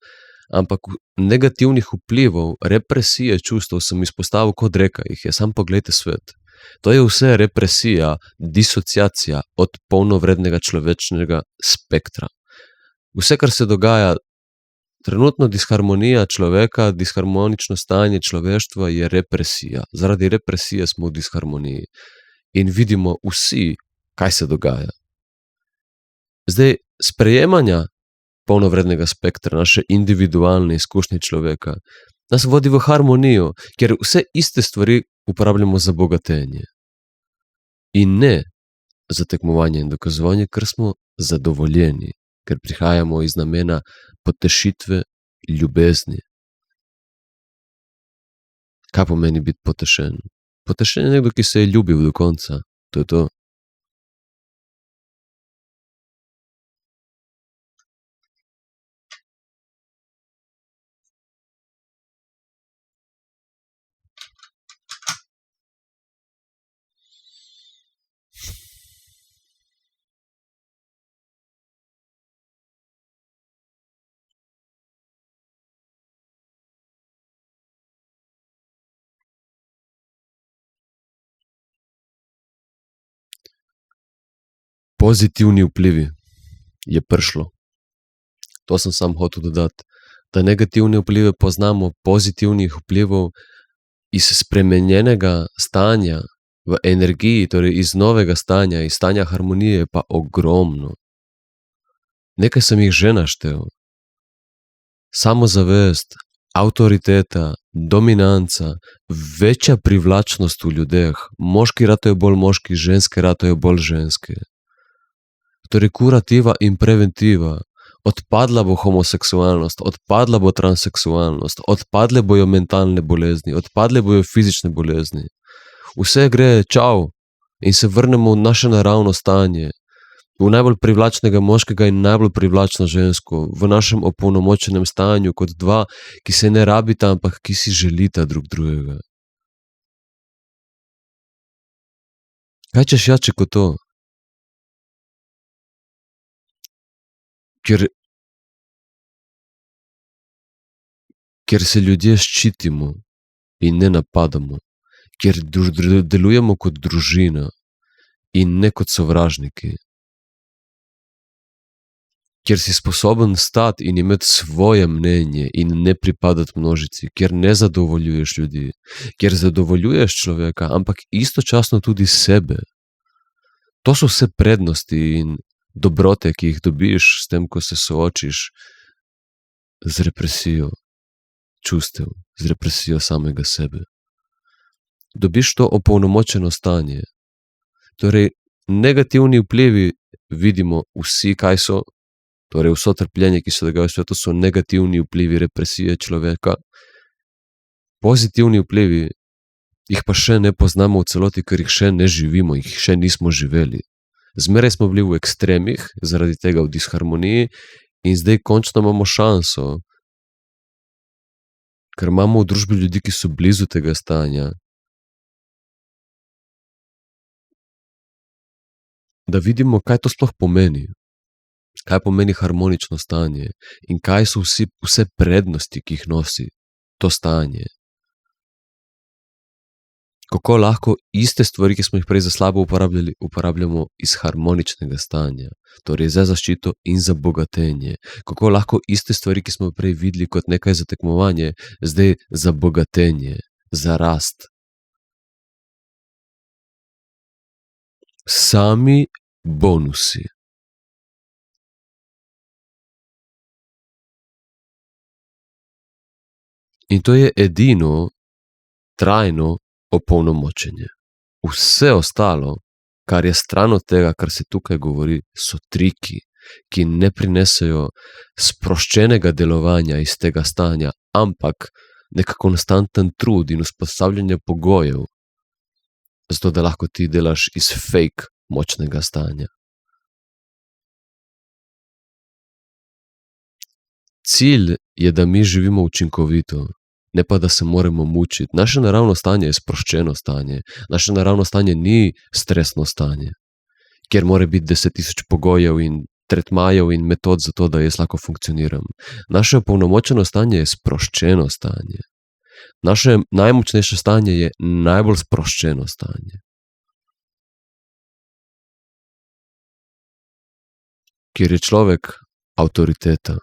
ampak negativnih vplivov, represije čustev sem izpostavil kot reka jih je. Sam poglejte svet. To je vse represija, disociacija od polnovrednega človečnega spektra. Vse, kar se dogaja, trenutno disharmonija človeka, disharmonično stanje človeštva je represija. Zaradi represije smo v disharmoniji. In vidimo vsi, kaj se dogaja. Zdaj, sprejemanja polnovrednega spektra, naše individualne izkušnje človeka, nas vodi v harmonijo, ker vse iste stvari uporabljamo za bogatenje. In ne za tekmovanje in dokazovanje, ker smo zadovoljeni, ker prihajamo iz namena potešitve ljubezni. Kaj pomeni biti potešen? Potešen je nekdo, ki se je ljubil do konca. To je to. Pozitivni vplivi je prišlo. To sem sam hotel dodati. Da negativne vplive poznamo, pozitivnih vplivov iz spremenjenega stanja v energiji, torej iz novega stanja, iz stanja harmonije pa ogromno. Nekaj sem jih že naštel. Samozavest, avtoriteta, dominanca, večja privlačnost v ljudeh. Moški ratajo bolj moški, ženske ratajo bolj ženske. Torej, kurativa in preventiva. Odpadla bo homoseksualnost, odpadla bo transseksualnost, odpadle bojo mentalne bolezni, odpadle bojo fizične bolezni. Vse gre čau in se vrnemo v naše naravno stanje, v najbolj privlačnega moškega in najbolj privlačno žensko, v našem opolnomočenem stanju kot dva, ki se ne rabita, ampak ki si želita drug drugega. Kaj češ jače kot to? Ker se ljudje ščitimo in ne napadamo, ker delujemo kot družina in ne kot sovražniki, ker si sposoben stati in imeti svoje mnenje in ne pripadati množici, ker ne zadovoljuješ ljudi, ker zadovoljuješ človeka, ampak istočasno tudi sebe. To so vse prednosti in dobrote, ki jih dobiš s tem, ko se soočiš z represijo čustev, z represijo samega sebe. Dobiš to opolnomočeno stanje. Torej, negativni vplivi vidimo vsi, kaj so, torej vso trpljenje, ki se dogaja v svetu, so negativni vplivi represije človeka. Pozitivni vplivi jih pa še ne poznamo v celoti, ker jih še ne živimo, jih še nismo živeli. Zmeraj smo bili v ekstremih, zaradi tega v disharmoniji in zdaj končno imamo šanso, ker imamo v družbi ljudi, ki so blizu tega stanja, da vidimo, kaj to sploh pomeni. Kaj pomeni harmonično stanje in kaj so vse prednosti, ki jih nosi to stanje. Kako lahko iste stvari, ki smo jih prej za slabo uporabljali, uporabljamo iz harmoničnega stanja, torej za zaščito in za bogatenje. Kako lahko iste stvari, ki smo prej videli kot nekaj za tekmovanje, zdaj za bogatenje, za rast. Sami bonusi. In to je edino trajno opolnomočenje. Vse ostalo, kar je stran od tega, kar se tukaj govori, so triki, ki ne prinesejo sproščenega delovanja iz tega stanja, ampak nek konstanten trud in vzpostavljanje pogojev, zato da lahko ti delaš iz fake močnega stanja. Cilj je, da mi živimo učinkovito, ne pa da se moramo mučiti. Naše naravno stanje je sproščeno stanje. Naše naravno stanje ni stresno stanje, kjer mora biti 10.000 pogojev in tretmajev in metod za to, da jaz lahko funkcioniram. Naše opolnomočeno stanje je sproščeno stanje. Naše najmočnejše stanje je najbolj sproščeno stanje. Kjer je človek avtoriteta.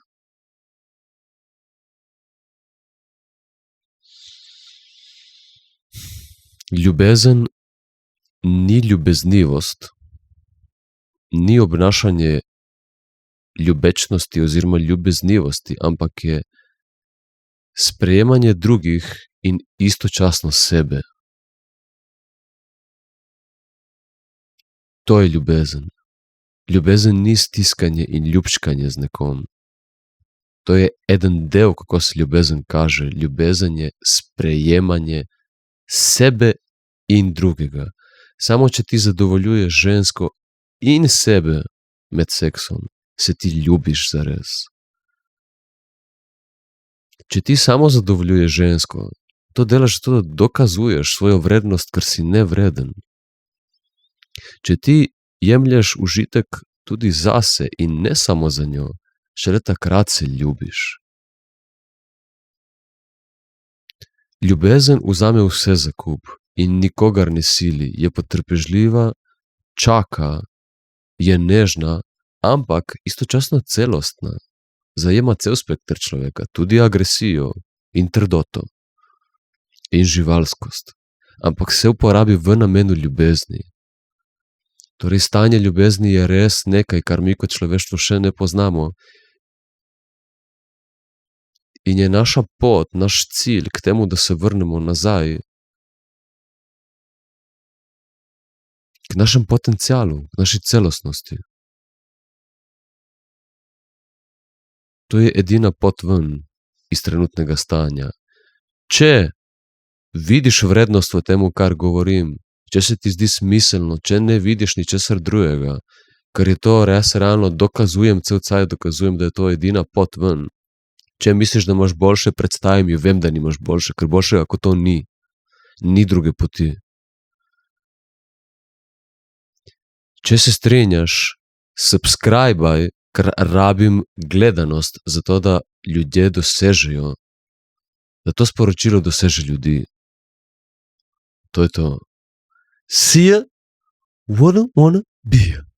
Ljubezen ni ljubeznivost, ni obnašanje ljubečnosti oziroma ljubeznivosti, ampak je sprejemanje drugih in istočasno sebe. To je ljubezen. Ljubezen ni stiskanje in ljubčkanje z nekom. To je eden del, kako se ljubezen kaže. Ljubezen je sprejemanje sebe in drugega. Samo če ti zadovoljuješ žensko in sebe med seksom, se ti ljubiš zares. Če ti samo zadovoljuješ žensko, to delaš zato, da dokazuješ svojo vrednost, ker si nevreden. Če ti jemlješ užitek tudi zase in ne samo za njo, šele takrat se ljubiš. Ljubezen vzame vse za kup in nikogar ne sili, je potrpežljiva, čaka, je nežna, ampak istočasno celostna. Zajema cel spekter človeka, tudi agresijo in trdoto in živalskost, ampak se uporabi v namenu ljubezni. Torej, stanje ljubezni je res nekaj, kar mi kot človeštvo še ne poznamo in je naša pot, naš cilj k temu, da se vrnemo nazaj k našemu potencialu, k naši celostnosti. To je edina pot ven iz trenutnega stanja. Če vidiš vrednost v temu, kar govorim, če se ti zdi smiselno, če ne vidiš ničesar drugega, ker je to res realno, dokazujem, cel cajt dokazujem, da je to edina pot ven. Če misliš, da imaš boljše, predstavim jo, vem, da nimaš boljše, ker boljšega kot to ni. Ni druge poti. Če se strinjaš, subscribaj, ker rabim gledanost, zato da ljudje dosežejo, da to sporočilo doseže ljudi. To je to. See ya, wanna be ya.